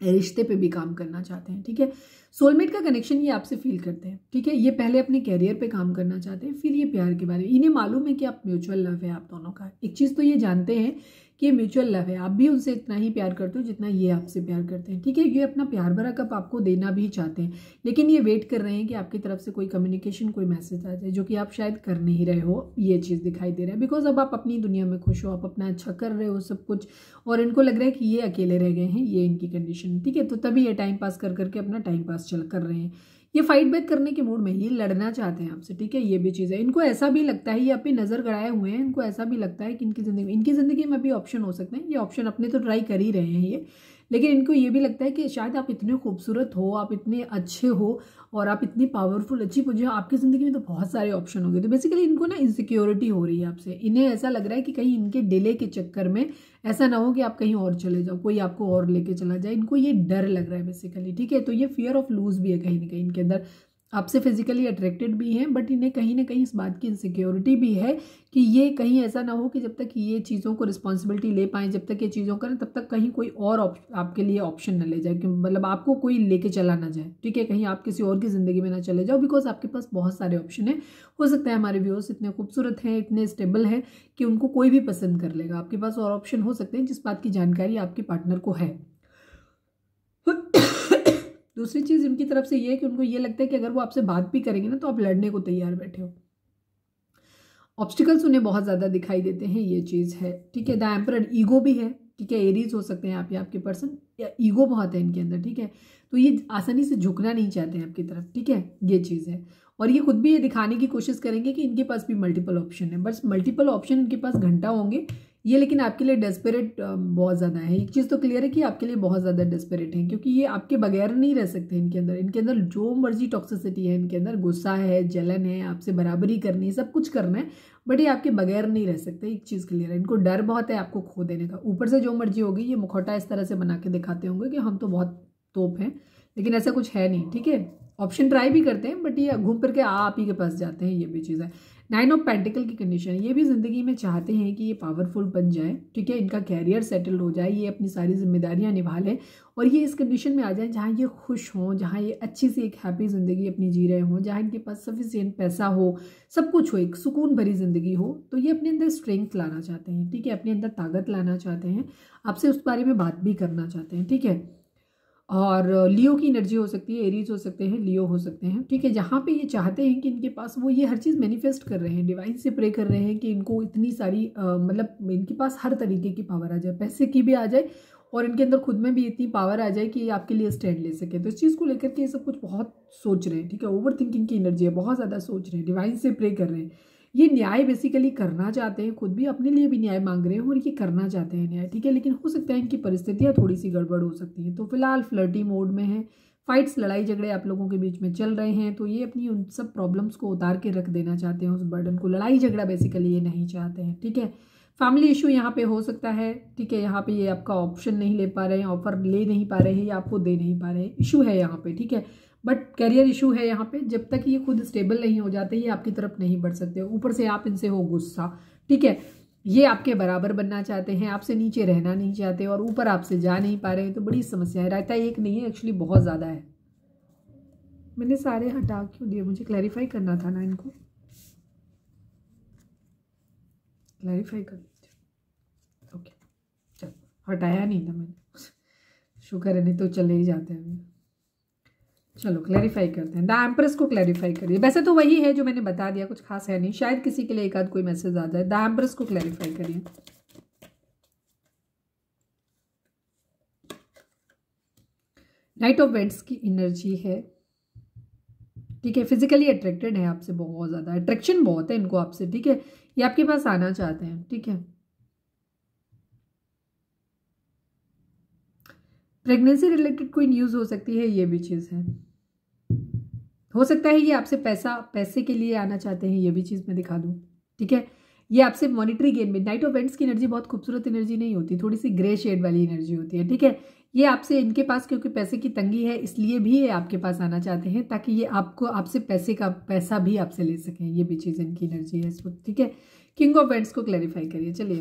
रिश्ते पे भी काम करना चाहते हैं, ठीक है। सोलमेट का कनेक्शन ये आपसे फील करते हैं, ठीक है। ये पहले अपने कैरियर पे काम करना चाहते हैं, फिर ये प्यार के बारे में। इन्हें मालूम है कि आप म्यूचुअल लव है आप दोनों का। एक चीज़ तो ये जानते हैं कि म्यूचुअल लव है, आप भी उनसे इतना ही प्यार करते हो जितना ये आपसे प्यार करते हैं, ठीक है। ये अपना प्यार भरा कप आपको देना भी चाहते हैं, लेकिन ये वेट कर रहे हैं कि आपकी तरफ से कोई कम्युनिकेशन, कोई मैसेज आ जाए, जो कि आप शायद कर नहीं रहे हो। ये चीज़ दिखाई दे रहा है बिकॉज अब आप अपनी दुनिया में खुश हो, आप अपना अच्छा कर रहे हो सब कुछ, और इनको लग रहा है कि ये अकेले रह गए हैं, ये इनकी कंडीशन, ठीक है। तो तभी ये टाइम पास कर करके अपना टाइम पास चल कर रहे हैं। ये फाइट बैक करने के मूड में, ये लड़ना चाहते हैं आपसे, ठीक है। ये भी चीज़ है, इनको ऐसा भी लगता है, ये आप पे नज़र गड़ाए हुए हैं, इनको ऐसा भी लगता है कि इनकी ज़िंदगी में भी ऑप्शन हो सकते हैं। ये ऑप्शन अपने तो ट्राई कर ही रहे हैं ये, लेकिन इनको ये भी लगता है कि शायद आप इतने खूबसूरत हो, आप इतने अच्छे हो और आप इतनी पावरफुल, अच्छी पोजीशन, आपकी ज़िंदगी में तो बहुत सारे ऑप्शन होंगे। तो बेसिकली इनको ना इनसिक्योरिटी हो रही है आपसे। इन्हें ऐसा लग रहा है कि कहीं इनके डिले के चक्कर में ऐसा ना हो कि आप कहीं और चले जाओ, कोई आपको और लेके चला जाए। इनको ये डर लग रहा है बेसिकली, ठीक है। तो ये फियर ऑफ लूज भी है कहीं ना कहीं इनके अंदर। आपसे फिजिकली अट्रैक्टेड भी हैं, बट इन्हें कहीं ना कहीं इस बात की इनसिक्योरिटी भी है कि ये कहीं ऐसा ना हो कि जब तक ये चीज़ों को रिस्पॉन्सिबिलिटी ले पाएँ, जब तक ये चीज़ों करें, तब तक कहीं कोई और आपके लिए ऑप्शन न ले जाए, कि मतलब आपको कोई लेके चला ना जाए, ठीक है। कहीं आप किसी और की ज़िंदगी में ना चले जाओ, बिकॉज आपके पास बहुत सारे ऑप्शन है। हो सकता है हमारे व्यूअर्स इतने खूबसूरत हैं, इतने स्टेबल हैं कि उनको कोई भी पसंद कर लेगा। आपके पास और ऑप्शन हो सकते हैं जिस बात की जानकारी आपके पार्टनर को है। दूसरी चीज़ इनकी तरफ से ये है कि उनको ये लगता है कि अगर वो आपसे बात भी करेंगे ना, तो आप लड़ने को तैयार बैठे हो। ऑब्स्टिकल्स उन्हें बहुत ज़्यादा दिखाई देते हैं, ये चीज़ है, ठीक है। द एम्परर, ईगो भी है, ठीक है। एरीज हो सकते हैं आप या आपके पर्सन, ईगो बहुत है इनके अंदर, ठीक है। तो ये आसानी से झुकना नहीं चाहते हैं आपकी तरफ, ठीक है, ये चीज़ है। और ये खुद भी ये दिखाने की कोशिश करेंगे कि इनके पास भी मल्टीपल ऑप्शन है, बस मल्टीपल ऑप्शन इनके पास घंटा होंगे ये, लेकिन आपके लिए डेस्परेट बहुत ज़्यादा है। एक चीज़ तो क्लियर है कि आपके लिए बहुत ज़्यादा डेस्परेट है, क्योंकि ये आपके बगैर नहीं रह सकते। इनके अंदर जो मर्जी टॉक्सिसिटी है, इनके अंदर गुस्सा है, जलन है, आपसे बराबरी करनी है, सब कुछ करना है, बट ये आपके बगैर नहीं रह सकते। एक चीज़ क्लियर है, इनको डर बहुत है आपको खो देने का। ऊपर से जो मर्जी होगी, ये मुखौटा इस तरह से बना के दिखाते होंगे कि हम तो बहुत तोप हैं, लेकिन ऐसा कुछ है नहीं, ठीक है। ऑप्शन ट्राई भी करते हैं, बट ये घूम फिर के आप ही के पास जाते हैं, ये भी चीज़ है। 9 ऑफ पेंटिकल की कंडीशन, ये भी ज़िंदगी में चाहते हैं कि ये पावरफुल बन जाए, ठीक है। इनका कैरियर सेटल हो जाए, ये अपनी सारी जिम्मेदारियां निभा लें और ये इस कंडीशन में आ जाए जहाँ ये खुश हों, जहाँ ये अच्छी सी एक हैप्पी ज़िंदगी अपनी जी रहे हों, जहाँ इनके पास सफिशिएंट पैसा हो, सब कुछ हो, एक सुकून भरी ज़िंदगी हो। तो ये अपने अंदर स्ट्रेंथ लाना चाहते हैं, ठीक है, अपने अंदर ताकत लाना चाहते हैं, आपसे उस बारे में बात भी करना चाहते हैं, ठीक है। और लियो की एनर्जी हो सकती है, एरीज हो सकते हैं, लियो हो सकते हैं, ठीक है। जहाँ पे ये चाहते हैं कि इनके पास वो ये हर चीज़ मैनिफेस्ट कर रहे हैं, डिवाइन से प्रे कर रहे हैं कि इनको इतनी सारी मतलब इनके पास हर तरीके की पावर आ जाए, पैसे की भी आ जाए और इनके अंदर खुद में भी इतनी पावर आ जाए कि ये आपके लिए स्टैंड ले सके। तो इस चीज़ को लेकर के ये सब कुछ बहुत सोच रहे हैं, ठीक है। ओवर थिंकिंग की एनर्जी है, बहुत ज़्यादा सोच रहे हैं, डिवाइन से प्रे कर रहे हैं। ये न्याय बेसिकली करना चाहते हैं, खुद भी अपने लिए भी न्याय मांग रहे हैं और ये करना चाहते हैं न्याय, ठीक है। लेकिन हो सकता है इनकी परिस्थितियाँ थोड़ी सी गड़बड़ हो सकती हैं। तो फिलहाल फ्लर्टी मोड में है, फाइट्स, लड़ाई झगड़े आप लोगों के बीच में चल रहे हैं। तो ये अपनी उन सब प्रॉब्लम्स को उतार के रख देना चाहते हैं, उस बर्डन को। लड़ाई झगड़ा बेसिकली ये नहीं चाहते हैं, ठीक है। फैमिली इशू यहाँ पे हो सकता है, ठीक है। यहाँ पे ये आपका ऑप्शन नहीं ले पा रहे हैं, ऑफर ले नहीं पा रहे हैं या आपको दे नहीं पा रहे हैं, इशू है यहाँ पे, ठीक है। बट करियर इशू है यहाँ पे, जब तक ये खुद स्टेबल नहीं हो जाते ये आपकी तरफ नहीं बढ़ सकते। ऊपर से आप इनसे हो गुस्सा, ठीक है। ये आपके बराबर बनना चाहते हैं, आपसे नीचे रहना नहीं चाहते और ऊपर आपसे जा नहीं पा रहे हैं। तो बड़ी समस्या है, रायता एक नहीं है, एक्चुअली बहुत ज़्यादा है। मैंने सारे हटा क्यों दिए? मुझे क्लैरिफाई करना था ना इनको, क्लैरिफाई कर दीजिए। ओके, चलो, हटाया नहीं था मैंने, शुक्र है, नहीं तो चले ही जाते हैं। चलो क्लैरिफाई करते हैं। द एम्प्रेस को क्लैरिफाई करिए। वैसे तो वही है जो मैंने बता दिया, कुछ खास है नहीं, शायद किसी के लिए एक आध कोई मैसेज आ जाए। द एम्प्रेस को क्लैरिफाई करिए। नाइट ऑफ वेंट्स की एनर्जी है, ठीक है। फिजिकली अट्रैक्टेड है आपसे, बहुत ज़्यादा अट्रैक्शन बहुत है इनको आपसे, ठीक है। ये आपके पास आना चाहते हैं, ठीक है। प्रेगनेंसी रिलेटेड कोई न्यूज़ हो सकती है, ये भी चीज़ है। हो सकता है ये आपसे पैसे के लिए आना चाहते हैं, ये भी चीज़ मैं दिखा दूँ, ठीक है। ये आपसे मॉनिटरी गेन में, नाइट ऑफ वेंट्स की एनर्जी बहुत खूबसूरत एनर्जी नहीं होती, थोड़ी सी ग्रे शेड वाली एनर्जी होती है, ठीक है। ये आपसे, इनके पास क्योंकि पैसे की तंगी है, इसलिए भी ये आपके पास आना चाहते हैं, ताकि ये आपको, आपसे पैसा भी आपसे ले सकें। ये भी चीज़ इनकी एनर्जी है इस वक्त, ठीक है। किंग ऑफ वेंट्स को क्लैरिफाई करिए। चलिए,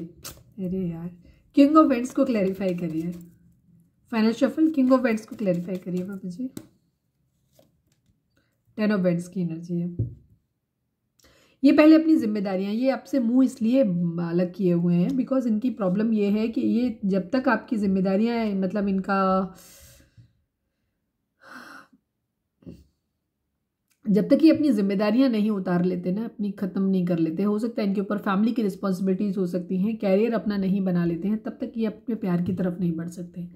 अरे यार, किंग ऑफ वेंट्स को क्लैरिफाई करिए। Final shuffle, king of vents को क्लैरिफाई करिए बाबा जी। 10 ऑफ वेंट्स की एनर्जी है। ये पहले अपनी जिम्मेदारियां, ये आपसे मुंह इसलिए अलग किए हुए हैं बिकॉज इनकी प्रॉब्लम ये है कि ये जब तक आपकी जिम्मेदारियां, मतलब इनका जब तक ये अपनी जिम्मेदारियां नहीं उतार लेते ना, अपनी ख़त्म नहीं कर लेते, हो सकता है इनके ऊपर फैमिली की रिस्पॉन्सिबिलिटीज़ हो सकती हैं, कैरियर अपना नहीं बना लेते हैं, तब तक ये अपने प्यार की तरफ नहीं बढ़ सकते।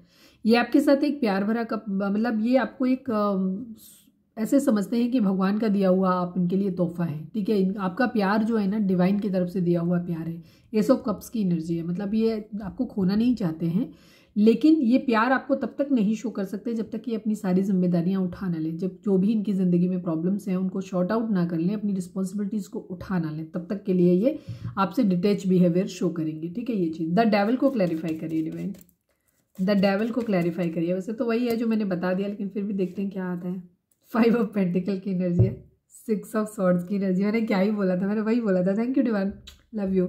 ये आपके साथ एक प्यार भरा कप, मतलब ये आपको एक ऐसे समझते हैं कि भगवान का दिया हुआ आप इनके लिए तोहफा है, ठीक है। आपका प्यार जो है ना, डिवाइन की तरफ से दिया हुआ प्यार है। एस ऑफ कप्स की एनर्जी है, मतलब ये आपको खोना नहीं चाहते हैं, लेकिन ये प्यार आपको तब तक नहीं शो कर सकते जब तक ये अपनी सारी जिम्मेदारियां उठा ना लें। जब जो भी इनकी ज़िंदगी में प्रॉब्लम्स हैं उनको शॉर्ट आउट ना कर लें, अपनी रिस्पॉन्सिबिलिटीज़ को उठा ना लें, तब तक के लिए ये आपसे डिटेच बिहेवियर शो करेंगे, ठीक है। ये चीज़ द डेविल को क्लैरिफाई करिए डिवाइन। द डेविल को क्लैरिफाई करिए। वैसे तो वही है जो मैंने बता दिया, लेकिन फिर भी देखते हैं क्या आता है। 5 ऑफ पेंटिकल की एनर्जी है, 6 ऑफ सॉर्ड्स की एनर्जी। मैंने क्या ही बोला था, मैंने वही बोला था। Thank you divine, love you.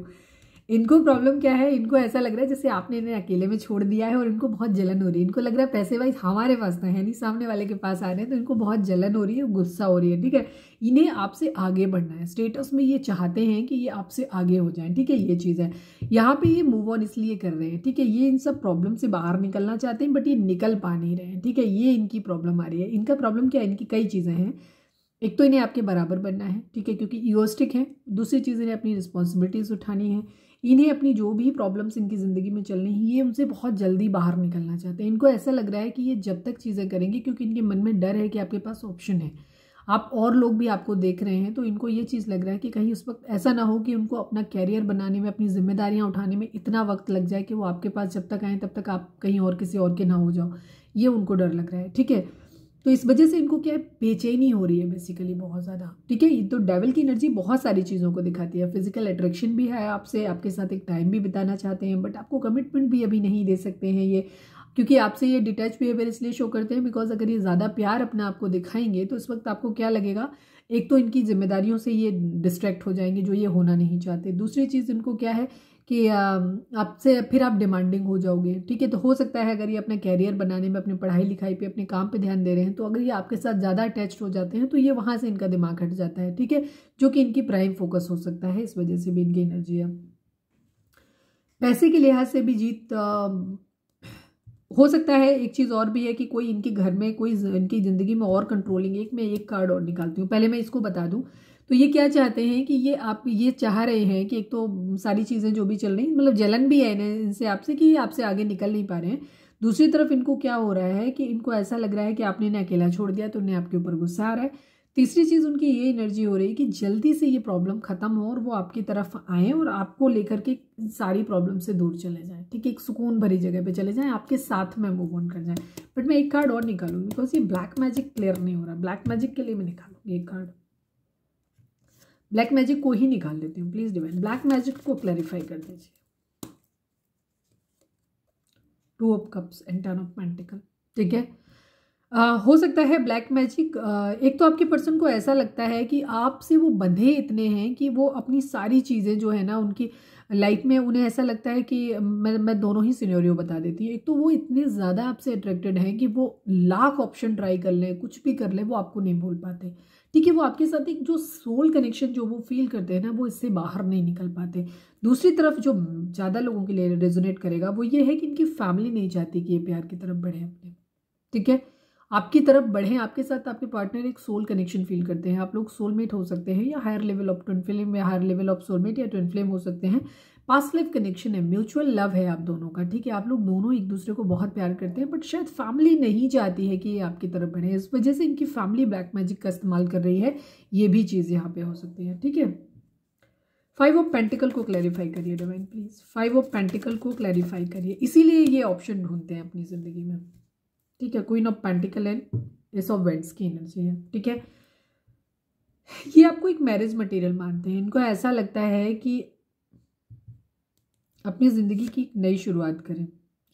इनको प्रॉब्लम क्या है, इनको ऐसा लग रहा है जैसे आपने इन्हें अकेले में छोड़ दिया है और इनको बहुत जलन हो रही है। इनको लग रहा है पैसे वाइज हमारे पास तो है नहीं, सामने वाले के पास आ रहे हैं, तो इनको बहुत जलन हो रही है, गुस्सा हो रही है, ठीक है। इन्हें आपसे आगे बढ़ना है, स्टेटस में ये चाहते हैं कि ये आपसे आगे हो जाएं, ठीक है। ये चीज़ है, यहाँ पे ये मूव ऑन इसलिए कर रहे हैं, ठीक है। ये इन सब प्रॉब्लम से बाहर निकलना चाहते हैं, बट ये निकल पा नहीं रहे हैं, ठीक है। ये इनकी प्रॉब्लम आ रही है। इनका प्रॉब्लम क्या है, इनकी कई चीज़ें हैं। एक तो इन्हें आपके बराबर बनना है, ठीक है, क्योंकि ईगोस्टिक है। दूसरी चीज़, इन्हें अपनी रिस्पॉन्सिबिलिटीज़ उठानी है। इन्हें अपनी जो भी प्रॉब्लम्स इनकी ज़िंदगी में चल रही हैं, ये उनसे बहुत जल्दी बाहर निकलना चाहते हैं। इनको ऐसा लग रहा है कि ये जब तक चीज़ें करेंगे, क्योंकि इनके मन में डर है कि आपके पास ऑप्शन है, आप और लोग भी आपको देख रहे हैं, तो इनको ये चीज़ लग रहा है कि कहीं उस वक्त ऐसा ना हो कि उनको अपना कैरियर बनाने में, अपनी जिम्मेदारियां उठाने में इतना वक्त लग जाए कि वो आपके पास जब तक आए तब तक आप कहीं और किसी और के ना हो जाओ। ये उनको डर लग रहा है, ठीक है। तो इस वजह से इनको क्या है, बेचैनी हो रही है बेसिकली बहुत ज़्यादा, ठीक है। तो डेविल की एनर्जी बहुत सारी चीज़ों को दिखाती है। फिजिकल अट्रैक्शन भी है आपसे, आपके साथ एक टाइम भी बिताना चाहते हैं, बट आपको कमिटमेंट भी अभी नहीं दे सकते हैं ये, क्योंकि आपसे ये डिटैच बिहेवियर इसलिए शो करते हैं बिकॉज अगर ये ज़्यादा प्यार अपना आपको दिखाएंगे तो इस वक्त आपको क्या लगेगा, एक तो इनकी जिम्मेदारियों से ये डिस्ट्रैक्ट हो जाएंगे, जो ये होना नहीं चाहते। दूसरी चीज़ इनको क्या है कि आपसे फिर आप डिमांडिंग हो जाओगे, ठीक है। तो हो सकता है अगर ये अपना कैरियर बनाने में, अपनी पढ़ाई लिखाई पे, अपने काम पे ध्यान दे रहे हैं, तो अगर ये आपके साथ ज़्यादा अटैच्ड हो जाते हैं तो ये वहाँ से इनका दिमाग हट जाता है, ठीक है, जो कि इनकी प्राइम फोकस हो सकता है। इस वजह से भी इनकी एनर्जी है। पैसे के लिहाज से भी जीत हो सकता है। एक चीज़ और भी है कि कोई इनके घर में, कोई इनकी ज़िंदगी में और कंट्रोलिंग है। मैं एक कार्ड और निकालती हूँ, पहले मैं इसको बता दूँ। तो ये क्या चाहते हैं कि ये चाह रहे हैं कि एक तो सारी चीज़ें जो भी चल रही, मतलब जलन भी है इन्हें इनसे, आपसे, कि आपसे आगे निकल नहीं पा रहे हैं। दूसरी तरफ इनको क्या हो रहा है कि इनको ऐसा लग रहा है कि आपने इन्हें अकेला छोड़ दिया, तो उन्हें आपके ऊपर गुस्सा आ रहा है। तीसरी चीज़ उनकी ये एनर्जी हो रही है कि जल्दी से ये प्रॉब्लम ख़त्म हो और वो आपकी तरफ आएँ और आपको लेकर के सारी प्रॉब्लम से दूर चले जाएं, ठीक है। एक सुकून भरी जगह पे चले जाएं, आपके साथ में मूव ऑन कर जाएं। बट मैं एक कार्ड और निकालूंगी बिकॉज ये ब्लैक मैजिक क्लियर नहीं हो रहा। ब्लैक मैजिक के लिए मैं निकालूंगी एक कार्ड, ब्लैक मैजिक को ही निकाल लेती हूँ प्लीज डिवाइन। ब्लैक मैजिक को क्लैरिफाई कर दीजिए। 2 of cups and 10 of pentacle, ठीक है। हो सकता है ब्लैक मैजिक। एक तो आपके पर्सन को ऐसा लगता है कि आपसे वो बंधे इतने हैं कि वो अपनी सारी चीज़ें जो है ना उनकी लाइफ में, उन्हें ऐसा लगता है कि मैं दोनों ही सिनेरियो बता देती हूँ। एक तो वो इतने ज़्यादा आपसे अट्रैक्टेड हैं कि वो लाख ऑप्शन ट्राई कर लें, कुछ भी कर लें, वो आपको नहीं भूल पाते। ठीक है, वो आपके साथ एक जो सोल कनेक्शन जो वो फील करते हैं ना, वो इससे बाहर नहीं निकल पाते। दूसरी तरफ जो ज़्यादा लोगों के लिए रेजोनेट करेगा वो ये है कि इनकी फैमिली नहीं चाहती कि ये प्यार की तरफ बढ़े अपने। ठीक है, आपकी तरफ बढ़ें, आपके साथ आपके पार्टनर एक सोल कनेक्शन फील करते हैं। आप लोग सोलमेट हो सकते हैं या higher level of twin flame या हायर लेवल ऑफ सोलमेट या ट्विन फ्लेम हो सकते हैं। पास्ट लाइफ कनेक्शन है, म्यूचुअल लव है आप दोनों का। ठीक है, आप लोग दोनों एक दूसरे को बहुत प्यार करते हैं, बट शायद फैमिली नहीं चाहती है कि ये आपकी तरफ बढ़े। इस वजह से इनकी फैमिली ब्लैक मैजिक का इस्तेमाल कर रही है। ये भी चीज़ यहाँ पे हो सकती है। ठीक है, 5 ऑफ पेंटिकल को क्लैरिफाई करिए डिवाइन प्लीज। 5 ऑफ पेंटिकल को क्लैरिफाई करिए, इसीलिए ये ऑप्शन ढूंढते हैं अपनी जिंदगी में। ठीक है, queen of pentacle and S of vents की एनर्जी है। ठीक है, ये आपको एक मैरिज मटेरियल मानते हैं। इनको ऐसा लगता है कि अपनी जिंदगी की एक नई शुरुआत करें।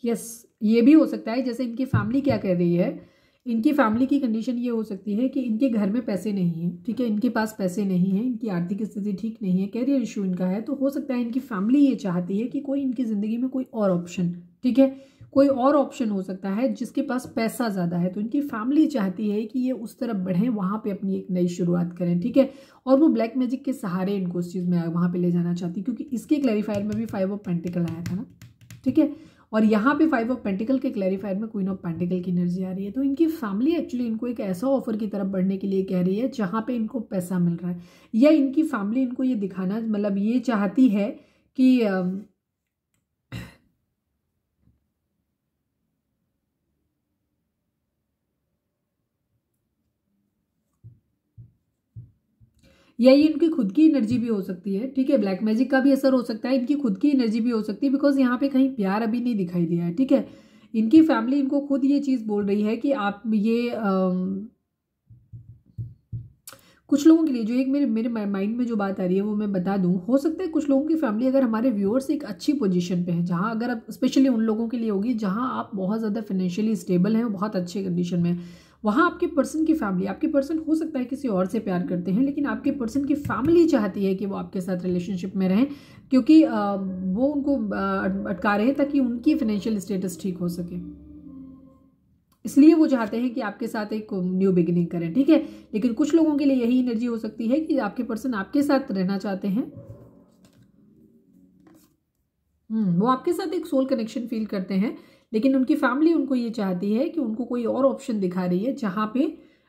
यस, ये भी हो सकता है जैसे इनकी फैमिली क्या कह रही है। इनकी फैमिली की कंडीशन ये हो सकती है कि इनके घर में पैसे नहीं हैं। ठीक है, इनके पास पैसे नहीं हैं, इनकी आर्थिक स्थिति ठीक नहीं है, कैरियर इशू इनका है। तो हो सकता है इनकी फैमिली ये चाहती है कि कोई इनकी ज़िंदगी में कोई और ऑप्शन, ठीक है, कोई और ऑप्शन हो सकता है जिसके पास पैसा ज़्यादा है। तो इनकी फैमिली चाहती है कि ये उस तरफ बढ़ें, वहाँ पे अपनी एक नई शुरुआत करें। ठीक है, और वो ब्लैक मैजिक के सहारे इनको उस चीज़ में वहाँ पे ले जाना चाहती, क्योंकि इसके क्लैरिफायर में भी 5 ऑफ पेंटिकल आया था ना। ठीक है, और यहाँ पे 5 ऑफ पेंटिकल के क्लैरिफायर में क्वीन ऑफ पेंटिकल की एनर्जी आ रही है। तो इनकी फैमिली एक्चुअली इनको एक ऐसा ऑफर की तरफ बढ़ने के लिए कह रही है जहाँ पे इनको पैसा मिल रहा है, या इनकी फैमिली इनको ये दिखाना, मतलब ये चाहती है कि या ये इनकी खुद की एनर्जी भी हो सकती है। ठीक है, ब्लैक मैजिक का भी असर हो सकता है, इनकी खुद की एनर्जी भी हो सकती है, बिकॉज यहाँ पे कहीं प्यार अभी नहीं दिखाई दिया है। ठीक है, इनकी फैमिली इनको खुद ये चीज़ बोल रही है कि आप ये कुछ लोगों के लिए जो एक मेरे माइंड में जो बात आ रही है वो मैं बता दूं। हो सकता है कुछ लोगों की फैमिली, अगर हमारे व्यूअर्स एक अच्छी पोजीशन पे है, जहां अगर आप, स्पेशली उन लोगों के लिए होगी जहां आप बहुत ज़्यादा फाइनेंशियली स्टेबल हैं, बहुत अच्छे कंडीशन में, वहाँ आपके पर्सन की फैमिली, आपके पर्सन हो सकता है किसी और से प्यार करते हैं, लेकिन आपके पर्सन की फैमिली चाहती है कि वो आपके साथ रिलेशनशिप में रहें, क्योंकि वो उनको अटका रहे हैं ताकि उनकी फाइनेंशियल स्टेटस ठीक हो सके। इसलिए वो चाहते हैं कि आपके साथ एक न्यू बिगिनिंग करें। ठीक है, लेकिन कुछ लोगों के लिए यही एनर्जी हो सकती है कि आपके पर्सन आपके साथ रहना चाहते हैं। वो आपके साथ एक सोल कनेक्शन फील करते हैं, लेकिन उनकी फैमिली उनको ये चाहती है कि उनको कोई और ऑप्शन दिखा रही है जहाँ पे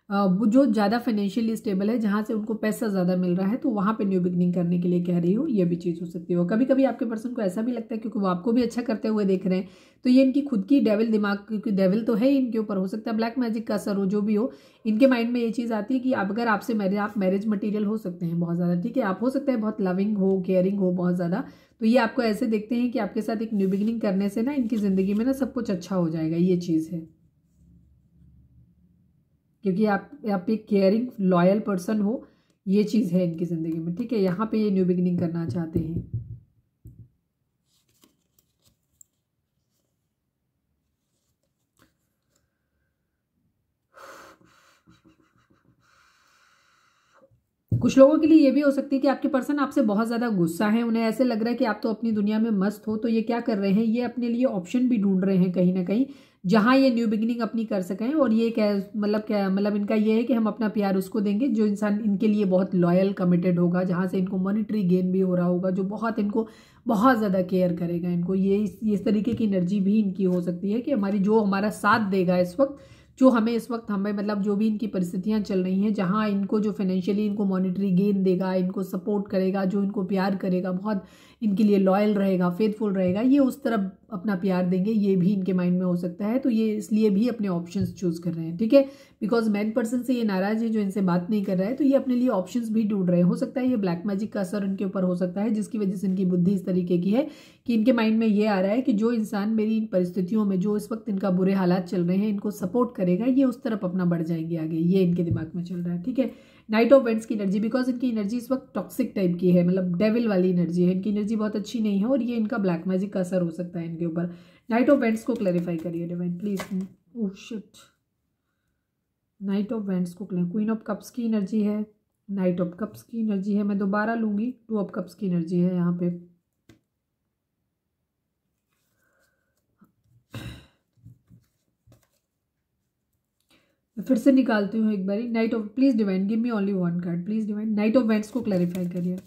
वो जो ज़्यादा फाइनेंशियली स्टेबल है, जहाँ से उनको पैसा ज़्यादा मिल रहा है, तो वहाँ पे न्यू बिगनिंग करने के लिए कह रही हो। ये भी चीज़ हो सकती है। कभी कभी आपके पर्सन को ऐसा भी लगता है क्योंकि वो आपको भी अच्छा करते हुए देख रहे हैं, तो ये इनकी खुद की डेविल दिमाग, क्योंकि डेविल तो है इनके ऊपर, हो सकता है ब्लैक मैजिक का असर हो, जो भी हो, इनके माइंड में ये चीज़ आती है कि अगर आपसे आप मैरिज मटीरियल हो सकते हैं बहुत ज़्यादा। ठीक है, आप हो सकता है बहुत लविंग हो, केयरिंग हो बहुत ज़्यादा, तो ये आपको ऐसे देखते हैं कि आपके साथ एक न्यू बिगिनिंग करने से ना इनकी ज़िंदगी में ना सब कुछ अच्छा हो जाएगा। ये चीज़ है, क्योंकि आप एक केयरिंग लॉयल पर्सन हो, ये चीज़ है इनकी ज़िंदगी में। ठीक है, यहाँ पे ये न्यू बिगिनिंग करना चाहते हैं। कुछ लोगों के लिए ये भी हो सकती है कि आपके पर्सन आपसे बहुत ज़्यादा गुस्सा है, उन्हें ऐसे लग रहा है कि आप तो अपनी दुनिया में मस्त हो, तो ये क्या कर रहे हैं, ये अपने लिए ऑप्शन भी ढूंढ रहे हैं कहीं ना कहीं जहां ये न्यू बिगिनिंग अपनी कर सकें। और ये क्या मतलब इनका ये है कि हम अपना प्यार उसको देंगे जो इंसान इनके लिए बहुत लॉयल कमिटेड होगा, जहां से इनको मॉनिटरी गेन भी हो रहा होगा, जो बहुत इनको बहुत ज़्यादा केयर करेगा इनको। ये इस तरीके की एनर्जी भी इनकी हो सकती है कि हमारा साथ देगा इस वक्त, जो हमें इस वक्त हमें मतलब जो भी इनकी परिस्थितियां चल रही हैं, जहां इनको जो फाइनेंशियली इनको मॉनिटरी गेन देगा, इनको सपोर्ट करेगा, जो इनको प्यार करेगा, बहुत इनके लिए लॉयल रहेगा, फेथफुल रहेगा, ये उस तरफ अपना प्यार देंगे, ये भी इनके माइंड में हो सकता है। तो ये इसलिए भी अपने ऑप्शंस चूज कर रहे हैं। ठीक है, बिकॉज मैन पर्सन से ये नाराज है जो इनसे बात नहीं कर रहा है, तो ये अपने लिए ऑप्शंस भी ढूंढ रहे हैं। हो सकता है ये ब्लैक मैजिक का असर इनके ऊपर हो सकता है, जिसकी वजह से इनकी बुद्धि इस तरीके की है कि इनके माइंड में ये आ रहा है कि जो इंसान मेरी इन परिस्थितियों में, जो इस वक्त इनका बुरे हालात चल रहे हैं, इनको सपोर्ट करेगा, ये उस तरफ अपना बढ़ जाएंगे आगे, ये इनके दिमाग में चल रहा है। ठीक है, नाइट ऑफ वेंट्स की एनर्जी, बिकॉज इनकी एनर्जी इस वक्त टॉक्सिक टाइप की है, मतलब डेविल वाली एनर्जी है, इनकी एनर्जी बहुत अच्छी नहीं है, और ये इनका ब्लैक मैजिक का असर हो सकता है इनके ऊपर। नाइट ऑफ वेंट्स को क्लैरिफाई करिए divine please. Oh shit, night of vents को लें, क्वीन ऑफ कप्स की एनर्जी है, नाइट ऑफ कप्स की एनर्जी है, मैं दोबारा लूँगी, टू ऑफ कप्स की एनर्जी है यहाँ पे। मैं फिर से निकालती हूँ एक बारी, night of, please divine give me only one card, please divine, night of vents को क्लैरिफाई करिए।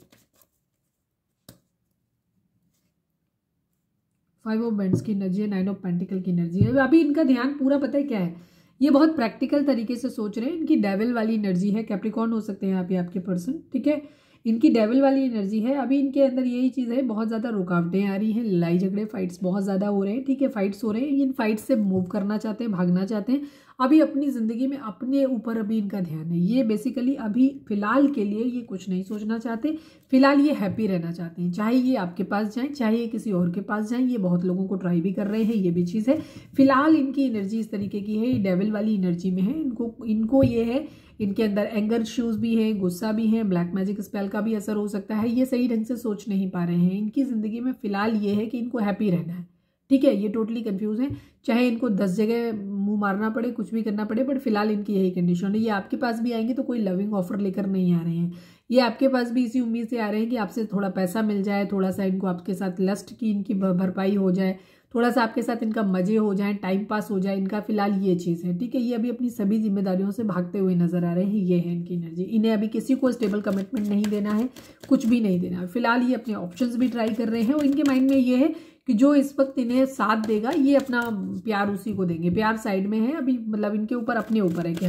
फाइव ऑफ वेंट्स की एनर्जी है, नाइन ऑफ पेंटिकल की एनर्जी है। अभी इनका ध्यान पूरा पता है क्या है, ये बहुत प्रैक्टिकल तरीके से सोच रहे हैं, इनकी डेविल वाली एनर्जी है, कैप्रिकॉर्न हो सकते हैं यहाँ पे आपके पर्सन, ठीक है, इनकी डेविल वाली एनर्जी है। अभी इनके अंदर यही चीज़ है, बहुत ज़्यादा रुकावटें आ रही हैं, लड़ाई झगड़े फाइट्स बहुत ज़्यादा हो रहे हैं, ठीक है, फाइट्स हो रहे हैं, इन फाइट्स से मूव करना चाहते हैं, भागना चाहते हैं। अभी अपनी ज़िंदगी में अपने ऊपर अभी इनका ध्यान है, ये बेसिकली अभी फिलहाल के लिए ये कुछ नहीं सोचना चाहते, फिलहाल ये हैप्पी रहना चाहते हैं, चाहे ये आपके पास जाएं, चाहे ये किसी और के पास जाएं, ये बहुत लोगों को ट्राई भी कर रहे हैं, ये भी चीज़ है। फिलहाल इनकी एनर्जी इस तरीके की है, ये डेविल वाली एनर्जी में है, इनको ये है, इनके अंदर एंगर इश्यूज भी है, गुस्सा भी है, ब्लैक मैजिक स्पेल का भी असर हो सकता है, ये सही ढंग से सोच नहीं पा रहे हैं। इनकी ज़िंदगी में फिलहाल ये है कि इनको हैप्पी रहना है, ठीक है, ये टोटली कंफ्यूज है, चाहे इनको 10 जगह मुंह मारना पड़े, कुछ भी करना पड़े, बट फिलहाल इनकी यही कंडीशन है। ये आपके पास भी आएंगे तो कोई लविंग ऑफर लेकर नहीं आ रहे हैं, ये आपके पास भी इसी उम्मीद से आ रहे हैं कि आपसे थोड़ा पैसा मिल जाए, थोड़ा सा इनको आपके साथ लस्ट की इनकी भरपाई हो जाए, थोड़ा सा आपके साथ इनका मजे हो जाए, टाइम पास हो जाए, इनका फिलहाल ये चीज़ है, ठीक है। ये अभी अपनी सभी जिम्मेदारियों से भागते हुए नजर आ रहे हैं, ये है इनकी एनर्जी। इन्हें अभी किसी को स्टेबल कमिटमेंट नहीं देना है, कुछ भी नहीं देना है फिलहाल। ये अपने ऑप्शंस भी ट्राई कर रहे हैं और इनके माइंड में ये है कि जो इस वक्त इन्हें साथ देगा ये अपना प्यार उसी को देंगे, प्यार साइड में है अभी, मतलब इनके ऊपर अपने ऊपर है कि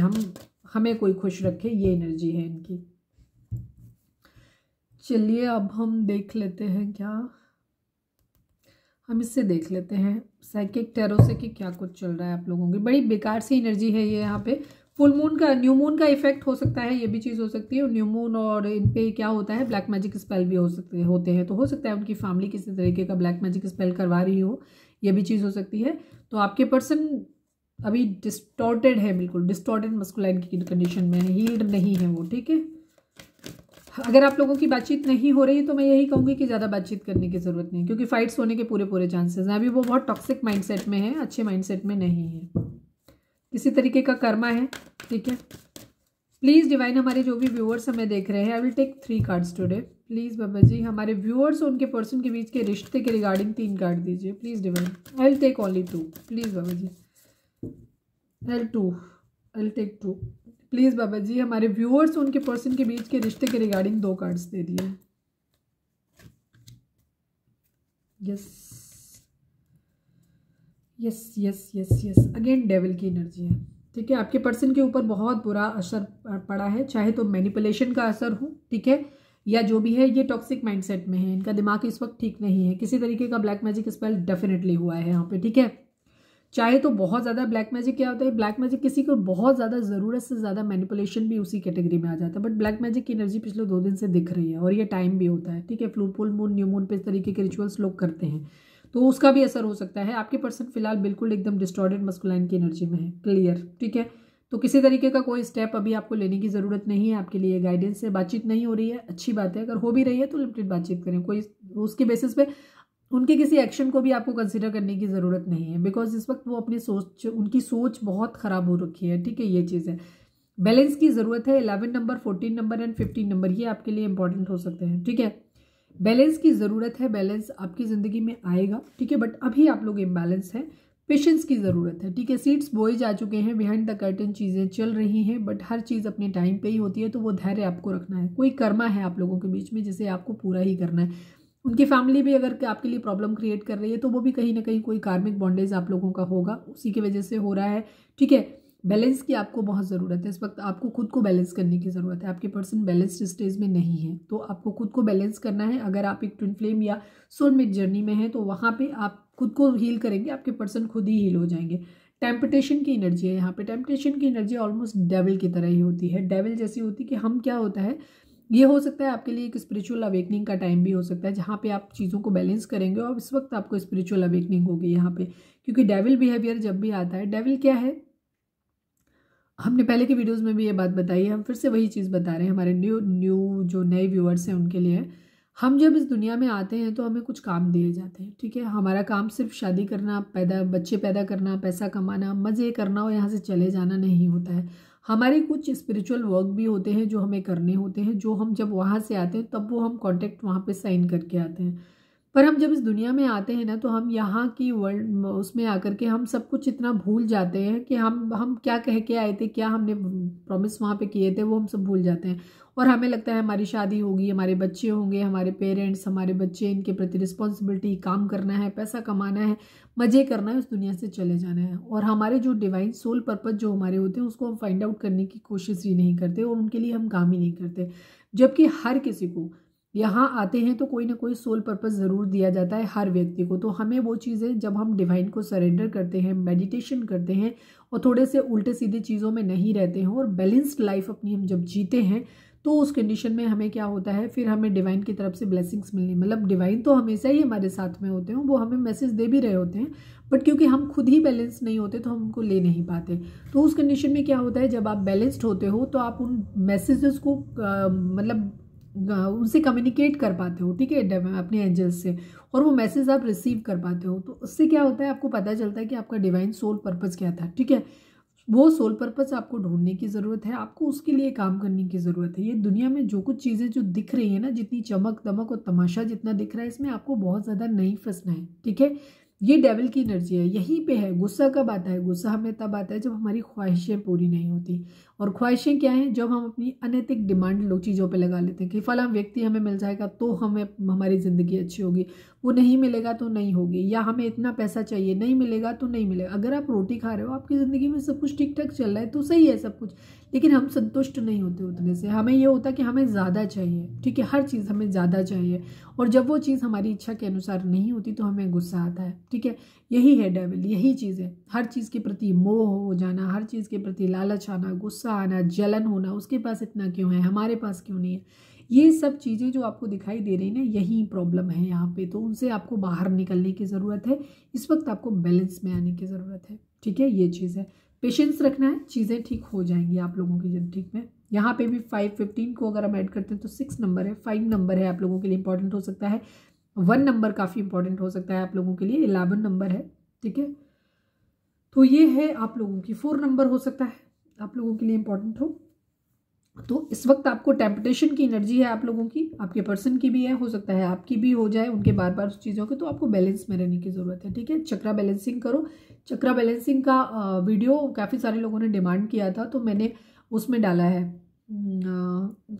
हमें कोई खुश रखे, ये एनर्जी है इनकी। चलिए अब हम देख लेते हैं, क्या हम इससे देख लेते हैं साइकिक टैरो से कि क्या कुछ चल रहा है आप लोगों की। बड़ी बेकार सी एनर्जी है ये, यहाँ पे फुल मून का, न्यू मून का इफेक्ट हो सकता है, ये भी चीज़ हो सकती है। और न्यू मून और इन पे क्या होता है, ब्लैक मैजिक स्पेल भी होते हैं, तो हो सकता है उनकी फैमिली किसी तरीके का ब्लैक मैजिक स्पेल करवा रही हो, ये भी चीज़ हो सकती है। तो आपके पर्सन अभी डिस्टॉर्टेड है, बिल्कुल डिस्टॉर्टेड मस्कुलाइन की कंडीशन में है, हील्ड नहीं है वो, ठीक है। अगर आप लोगों की बातचीत नहीं हो रही तो मैं यही कहूँगी कि ज़्यादा बातचीत करने की ज़रूरत नहीं, क्योंकि फाइट्स होने के पूरे चांसेस हैं। अभी वो बहुत टॉक्सिक माइंडसेट में है, अच्छे माइंडसेट में नहीं है, किसी तरीके का कर्मा है, ठीक है। प्लीज़ डिवाइन, हमारे जो भी व्यूअर्स हमें देख रहे हैं, I will take 3 cards today, please Baba ji, हमारे व्यूअर्स और उनके पर्सन के बीच के रिश्ते के रिगार्डिंग 3 कार्ड दीजिए please divine. I will take only 2, please Baba ji, I will take 2 please Baba ji. हमारे व्यूअर्स उनके पर्सन के बीच के रिश्ते के रिगार्डिंग 2 कार्ड्स दे दिए। Yes yes yes yes yes, again devil की एनर्जी है, ठीक है। आपके पर्सन के ऊपर बहुत बुरा असर पड़ा है, चाहे तो मैनिपुलेशन का असर हो, ठीक है, या जो भी है, ये टॉक्सिक माइंडसेट में है, इनका दिमाग इस वक्त ठीक नहीं है, किसी तरीके का ब्लैक मैजिक स्पेल डेफिनेटली हुआ है यहाँ पे, ठीक है। चाहे तो बहुत ज़्यादा ब्लैक मैजिक, क्या होता है ब्लैक मैजिक, किसी को बहुत ज़्यादा ज़रूरत से ज़्यादा मैनिपुलेशन भी उसी कैटेगरी में आ जाता है, बट ब्लैक मैजिक की एनर्जी पिछले 2 दिन से दिख रही है और ये टाइम भी होता है, ठीक है। फुल मून, न्यू मून पे इस तरीके के रिचुअल्स लोग करते हैं, तो उसका भी असर हो सकता है। आपके पर्सन फिलहाल बिल्कुल एकदम डिस्टॉर्टेड मस्कुलाइन की एनर्जी में है, क्लियर, ठीक है। तो किसी तरीके का कोई स्टेप अभी आपको लेने की ज़रूरत नहीं है, आपके लिए गाइडेंस से बातचीत नहीं हो रही है, अच्छी बात है। अगर हो भी रही है तो लिमिटेड बातचीत करें, कोई उसके बेसिस पे उनके किसी एक्शन को भी आपको कंसिडर करने की ज़रूरत नहीं है, बिकॉज इस वक्त वो अपनी सोच, उनकी सोच बहुत ख़राब हो रखी है, ठीक है, ये चीज़ है। बैलेंस की ज़रूरत है, 11 नंबर, 14 नंबर एंड 15 नंबर, ये आपके लिए इंपॉर्टेंट हो सकते हैं, ठीक है। बैलेंस की ज़रूरत है, बैलेंस आपकी ज़िंदगी में आएगा, ठीक है, बट अभी आप लोग इम्बैलेंस हैं, पेशेंस की ज़रूरत है, ठीक है। सीड्स बोए जा चुके हैं, बिहाइंड द कर्टन चीज़ें चल रही हैं, बट हर चीज़ अपने टाइम पे ही होती है, तो वो धैर्य आपको रखना है। कोई कर्मा है आप लोगों के बीच में जिसे आपको पूरा ही करना है। उनकी फैमिली भी अगर आपके लिए प्रॉब्लम क्रिएट कर रही है तो वो भी कहीं ना कहीं कोई कार्मिक बॉन्डेज आप लोगों का होगा, उसी की वजह से हो रहा है, ठीक है। बैलेंस की आपको बहुत ज़रूरत है इस वक्त, आपको खुद को बैलेंस करने की ज़रूरत है। आपके पर्सन बैलेंस्ड स्टेज में नहीं है, तो आपको खुद को बैलेंस करना है। अगर आप एक ट्विन फ्लेम या सोलमेट जर्नी में हैं तो वहाँ पे आप खुद को हील करेंगे, आपके पर्सन खुद ही हील हो जाएंगे। टेम्पटेशन की एनर्जी है यहाँ पे, टेम्पटेशन की एनर्जी ऑलमोस्ट डेविल की तरह ही होती है, डेविल जैसी होती है कि हम क्या होता है, ये हो सकता है आपके लिए एक स्पिरिचुअल अवेकनिंग का टाइम भी हो सकता है, जहाँ पे आप चीज़ों को बैलेंस करेंगे और इस वक्त आपको स्पिरिचुअल अवेकनिंग होगी यहाँ पे। क्योंकि डेविल बिहेवियर जब भी आता है, डेविल क्या है, हमने पहले के वीडियोस में भी ये बात बताई है, हम फिर से वही चीज़ बता रहे हैं हमारे न्यू जो नए व्यूअर्स हैं उनके लिए। हम जब इस दुनिया में आते हैं तो हमें कुछ काम दिए जाते हैं, ठीक है। हमारा काम सिर्फ शादी करना, बच्चे पैदा करना, पैसा कमाना, मज़े करना और यहाँ से चले जाना नहीं होता है। हमारे कुछ स्पिरिचुअल वर्क भी होते हैं जो हमें करने होते हैं, जो हम जब वहाँ से आते हैं तब वो हम कॉन्ट्रैक्ट वहाँ पे साइन करके आते हैं। पर हम जब इस दुनिया में आते हैं ना, तो हम यहाँ की वर्ल्ड उसमें आकर के हम सब कुछ इतना भूल जाते हैं कि हम क्या कह के आए थे, क्या हमने प्रॉमिस वहाँ पे किए थे, वो हम सब भूल जाते हैं। और हमें लगता है हमारी शादी होगी, हमारे बच्चे होंगे, हमारे पेरेंट्स, हमारे बच्चे, इनके प्रति रिस्पॉन्सिबिलिटी, काम करना है, पैसा कमाना है, मज़े करना है, उस दुनिया से चले जाना है। और हमारे जो डिवाइन सोल पर्पस जो हमारे होते हैं उसको हम फाइंड आउट करने की कोशिश ही नहीं करते और उनके लिए हम काम ही नहीं करते। जबकि हर किसी को यहाँ आते हैं तो कोई ना कोई सोल पर्पस ज़रूर दिया जाता है हर व्यक्ति को। तो हमें वो चीज़ें जब हम डिवाइन को सरेंडर करते हैं, मेडिटेशन करते हैं और थोड़े से उल्टे सीधे चीज़ों में नहीं रहते हैं और बैलेंस्ड लाइफ अपनी हम जब जीते हैं, तो उस कंडीशन में हमें क्या होता है, फिर हमें डिवाइन की तरफ से ब्लेसिंग्स मिलनी, मतलब डिवाइन तो हमेशा ही हमारे साथ में होते हैं, वो हमें मैसेज दे भी रहे होते हैं, बट क्योंकि हम खुद ही बैलेंस नहीं होते तो हम उनको ले नहीं पाते। तो उस कंडीशन में क्या होता है, जब आप बैलेंस्ड होते हो तो आप उन मैसेजेस को मतलब उनसे कम्युनिकेट कर पाते हो, ठीक है, अपने एंजल्स से, और वो मैसेज आप रिसीव कर पाते हो। तो उससे क्या होता है, आपको पता चलता है कि आपका डिवाइन सोल पर्पस क्या था, ठीक है। वो सोल पर्पस आपको ढूंढने की ज़रूरत है, आपको उसके लिए काम करने की ज़रूरत है। ये दुनिया में जो कुछ चीज़ें जो दिख रही है ना, जितनी चमक दमक और तमाशा जितना दिख रहा है, इसमें आपको बहुत ज़्यादा नहीं फंसना है, ठीक है। ये डेविल की एनर्जी है, यहीं पे है। गुस्सा कब आता है, गुस्सा हमें तब आता है जब हमारी ख्वाहिशें पूरी नहीं होती। और ख्वाहिशें क्या हैं, जब हम अपनी अनैतिक डिमांड लोग चीज़ों पे लगा लेते हैं कि फला व्यक्ति हमें मिल जाएगा तो हमें हमारी ज़िंदगी अच्छी होगी, वो नहीं मिलेगा तो नहीं होगी, या हमें इतना पैसा चाहिए, नहीं मिलेगा तो नहीं मिलेगा। अगर आप रोटी खा रहे हो, आपकी ज़िंदगी में सब कुछ ठीक ठाक चल रहा है तो सही है सब कुछ, लेकिन हम संतुष्ट नहीं होते उतने से। हमें ये होता कि हमें ज़्यादा चाहिए, ठीक है, हर चीज़ हमें ज़्यादा चाहिए। और जब वो चीज़ हमारी इच्छा के अनुसार नहीं होती तो हमें गुस्सा आता है, ठीक है। यही है डेविल, यही चीज़ है। हर चीज़ के प्रति मोह हो जाना, हर चीज़ के प्रति लालच आना, गुस्सा आना, जलन होना, उसके पास इतना क्यों है, हमारे पास क्यों नहीं है। ये सब चीज़ें जो आपको दिखाई दे रही ना, यही प्रॉब्लम है यहाँ पे। तो उनसे आपको बाहर निकलने की ज़रूरत है। इस वक्त आपको बैलेंस में आने की ज़रूरत है, ठीक है, ये चीज़ है। पेशेंस रखना है, चीज़ें ठीक हो जाएंगी आप लोगों की ज़िंदगी में। यहाँ पे भी 515 को अगर हम ऐड करते हैं तो 6 नंबर है, 5 नंबर है आप लोगों के लिए इंपॉर्टेंट हो सकता है, 1 नंबर काफ़ी इंपॉर्टेंट हो सकता है आप लोगों के लिए, 11 नंबर है, ठीक है। तो ये है आप लोगों की 4 नंबर हो सकता है आप लोगों के लिए इंपॉर्टेंट हो। तो इस वक्त आपको टेम्पटेशन की एनर्जी है आप लोगों की, आपके पर्सन की भी है, हो सकता है आपकी भी हो जाए उनके बार बार उस चीज़ों के। तो आपको बैलेंस में रहने की ज़रूरत है, ठीक है। चक्रा बैलेंसिंग करो। चक्रा बैलेंसिंग का वीडियो काफ़ी सारे लोगों ने डिमांड किया था, तो मैंने उसमें डाला है।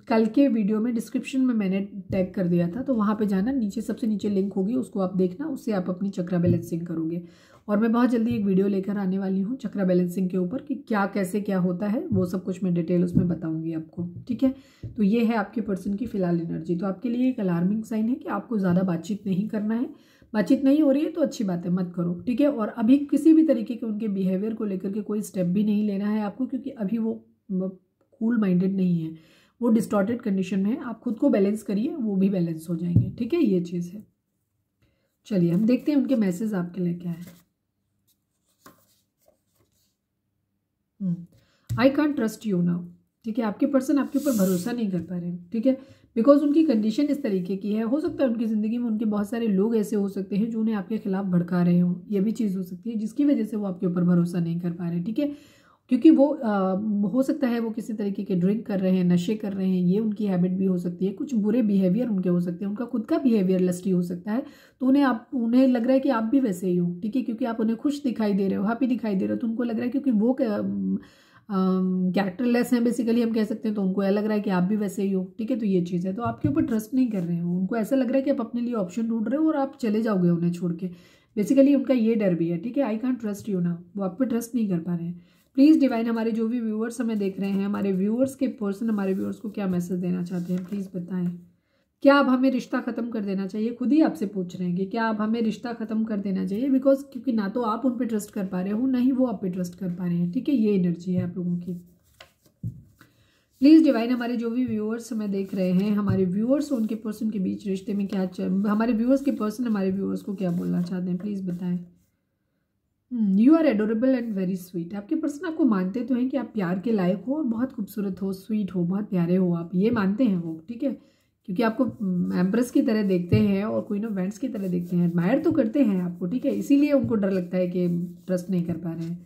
कल के वीडियो में डिस्क्रिप्शन में मैंने टैग कर दिया था, तो वहाँ पे जाना, नीचे सबसे नीचे लिंक होगी, उसको आप देखना, उससे आप अपनी चक्रा बैलेंसिंग करोगे। और मैं बहुत जल्दी एक वीडियो लेकर आने वाली हूँ चक्रा बैलेंसिंग के ऊपर कि क्या कैसे क्या होता है, वो सब कुछ मैं डिटेल उसमें बताऊंगी आपको, ठीक है। तो ये है आपके पर्सन की फिलहाल एनर्जी। तो आपके लिए एक अलार्मिंग साइन है कि आपको ज़्यादा बातचीत नहीं करना है। बातचीत नहीं हो रही है तो अच्छी बात है, मत करो, ठीक है। और अभी किसी भी तरीके के उनके बिहेवियर को लेकर के कोई स्टेप भी नहीं लेना है आपको, क्योंकि अभी वो कूल माइंडेड नहीं है, वो डिस्टॉर्टेड कंडीशन में है। आप खुद को बैलेंस करिए, वो भी बैलेंस हो जाएंगे, ठीक है, ये चीज़ है। चलिए हम देखते हैं उनके मैसेज आपके लिए क्या है। I can't trust you now, ठीक है। आपके पर्सन आपके ऊपर भरोसा नहीं कर पा रहे हैं, ठीक है, बिकॉज उनकी कंडीशन इस तरीके की है। हो सकता है उनकी ज़िंदगी में उनके बहुत सारे लोग ऐसे हो सकते हैं जो उन्हें आपके खिलाफ भड़का रहे हों, ये भी चीज़ हो सकती है जिसकी वजह से वो आपके ऊपर भरोसा नहीं कर पा रहे, ठीक है। क्योंकि वो हो सकता है वो किसी तरीके के ड्रिंक कर रहे हैं, नशे कर रहे हैं, ये उनकी हैबिट भी हो सकती है। कुछ बुरे बिहेवियर उनके हो सकते हैं, उनका खुद का बिहेवियर लस्टी हो सकता है। तो उन्हें लग रहा है कि आप भी वैसे ही हो, ठीक है, क्योंकि आप उन्हें खुश दिखाई दे रहे हो, हैप्पी दिखाई दे रहे हो, तो उनको लग रहा है क्योंकि वो कैरेक्टरलेस हैं बेसिकली, हम कह सकते हैं, तो उनको यह लग रहा है कि आप भी वैसे ही हो, ठीक है। तो ये चीज़ है, तो आपके ऊपर ट्रस्ट नहीं कर रहे हो, उनको ऐसा लग रहा है कि आप अपने लिए ऑप्शन ढूंढ रहे हो और आप चले जाओगे उन्हें छोड़ के। बेसिकली उनका ये डर भी है, ठीक है। आई कांट ट्रस्ट यू ना, वो आप पे ट्रस्ट नहीं कर पा रहे हैं। प्लीज़ डिवाइन, हमारे जो भी व्यूअर्स हमें देख रहे हैं, हमारे व्यूअर्स के पर्सन हमारे व्यूअर्स को क्या मैसेज देना चाहते हैं, प्लीज़ बताएं। क्या अब हमें रिश्ता ख़त्म कर देना चाहिए, खुद ही आपसे पूछ रहे हैं कि क्या अब हमें रिश्ता ख़त्म कर देना चाहिए, बिकॉज क्योंकि ना तो आप उन पर ट्रस्ट कर पा रहे हो, ना ही वो आप पे ट्रस्ट कर पा रहे हैं, ठीक है। ये एनर्जी है आप लोगों की। प्लीज़ डिवाइन, हमारे जो भी व्यूअर्स हमें देख रहे हैं, हमारे व्यूअर्स और उनके पर्सन के बीच रिश्ते में क्या हमारे व्यूअर्स के पर्सन हमारे व्यूअर्स को क्या बोलना चाहते हैं, प्लीज़ बताएं। You are adorable and very sweet. आपके पर्सन आपको मानते तो हैं कि आप प्यार के लायक हो और बहुत खूबसूरत हो, स्वीट हो, बहुत प्यारे हो, आप ये मानते हैं वो, ठीक है, क्योंकि आपको एम्प्रेस की तरह देखते हैं और क्वीन ऑफ वैंड्स की तरह देखते हैं, एडमायर तो करते हैं आपको, ठीक है, इसीलिए उनको डर लगता है कि ट्रस्ट नहीं कर पा रहे हैं।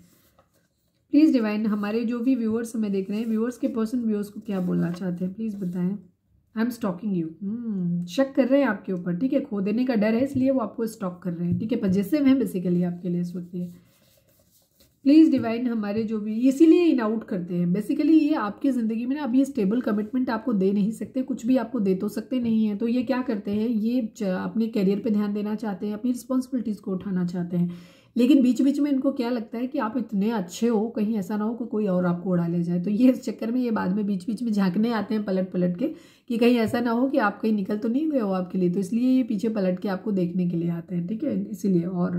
प्लीज़ डिवाइन हमारे जो भी व्यूअर्स हमें देख रहे हैं, व्यूअर्स के पर्सन व्यूअर्स को क्या बोलना चाहते हैं प्लीज़ बताएं। आई एम स्टॉकिंग यू, शक कर रहे हैं आपके ऊपर, ठीक है, खो देने का डर है इसलिए वो आपको स्टॉक कर रहे हैं, ठीक है, पॉजिटिव हैं बेसिकली आपके लिए इस वक्त ये। प्लीज़ डिवाइन हमारे जो भी, इसीलिए इन आउट करते हैं बेसिकली, ये आपकी ज़िंदगी में ना अभी स्टेबल कमिटमेंट आपको दे नहीं सकते, कुछ भी आपको दे तो सकते नहीं हैं, तो ये क्या करते हैं, ये अपने करियर पे ध्यान देना चाहते हैं, अपनी रिस्पॉन्सिबिलिटीज़ को उठाना चाहते हैं, लेकिन बीच बीच में इनको क्या लगता है कि आप इतने अच्छे हो, कहीं ऐसा ना हो कि कोई और आपको उड़ा ले जाए, तो ये इस चक्कर में ये बाद में बीच बीच में झांकने आते हैं पलट पलट के कि कहीं ऐसा ना हो कि आप कहीं निकल तो नहीं गए हो आपके लिए, तो इसलिए ये पीछे पलट के आपको देखने के लिए आते हैं, ठीक है, इसीलिए। और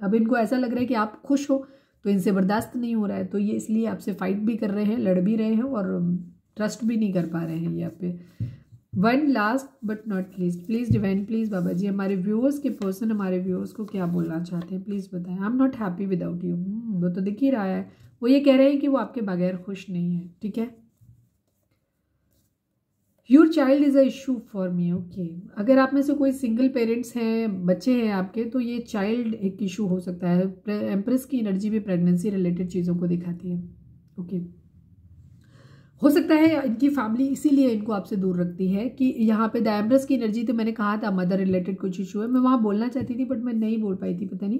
अब इनको ऐसा लग रहा है कि आप खुश हो तो इनसे बर्दाश्त नहीं हो रहा है, तो ये इसलिए आपसे फाइट भी कर रहे हैं, लड़ भी रहे हैं और ट्रस्ट भी नहीं कर पा रहे हैं ये आप पे। One last but not least, please divine, please Baba ji हमारे व्यूअर्स के पर्सन हमारे व्यूअर्स को क्या बोलना चाहते हैं प्लीज़ बताएं। I am not happy without you, वो तो दिख ही रहा है, वो ये कह रहे हैं कि वो आपके बगैर खुश नहीं है, ठीक है। Your child is a issue for me, okay, अगर आप में से कोई सिंगल पेरेंट्स हैं, बच्चे हैं आपके, तो ये चाइल्ड एक इशू हो सकता है। एम्प्रेस की एनर्जी भी प्रेगनेंसी रिलेटेड चीज़ों को दिखाती है, ओके। हो सकता है इनकी फैमिली इसीलिए इनको आपसे दूर रखती है कि यहाँ पे द एम्प्रेस की एनर्जी, तो मैंने कहा था मदर रिलेटेड कुछ इशू है, मैं वहाँ बोलना चाहती थी बट मैं नहीं बोल पाई थी, पता नहीं।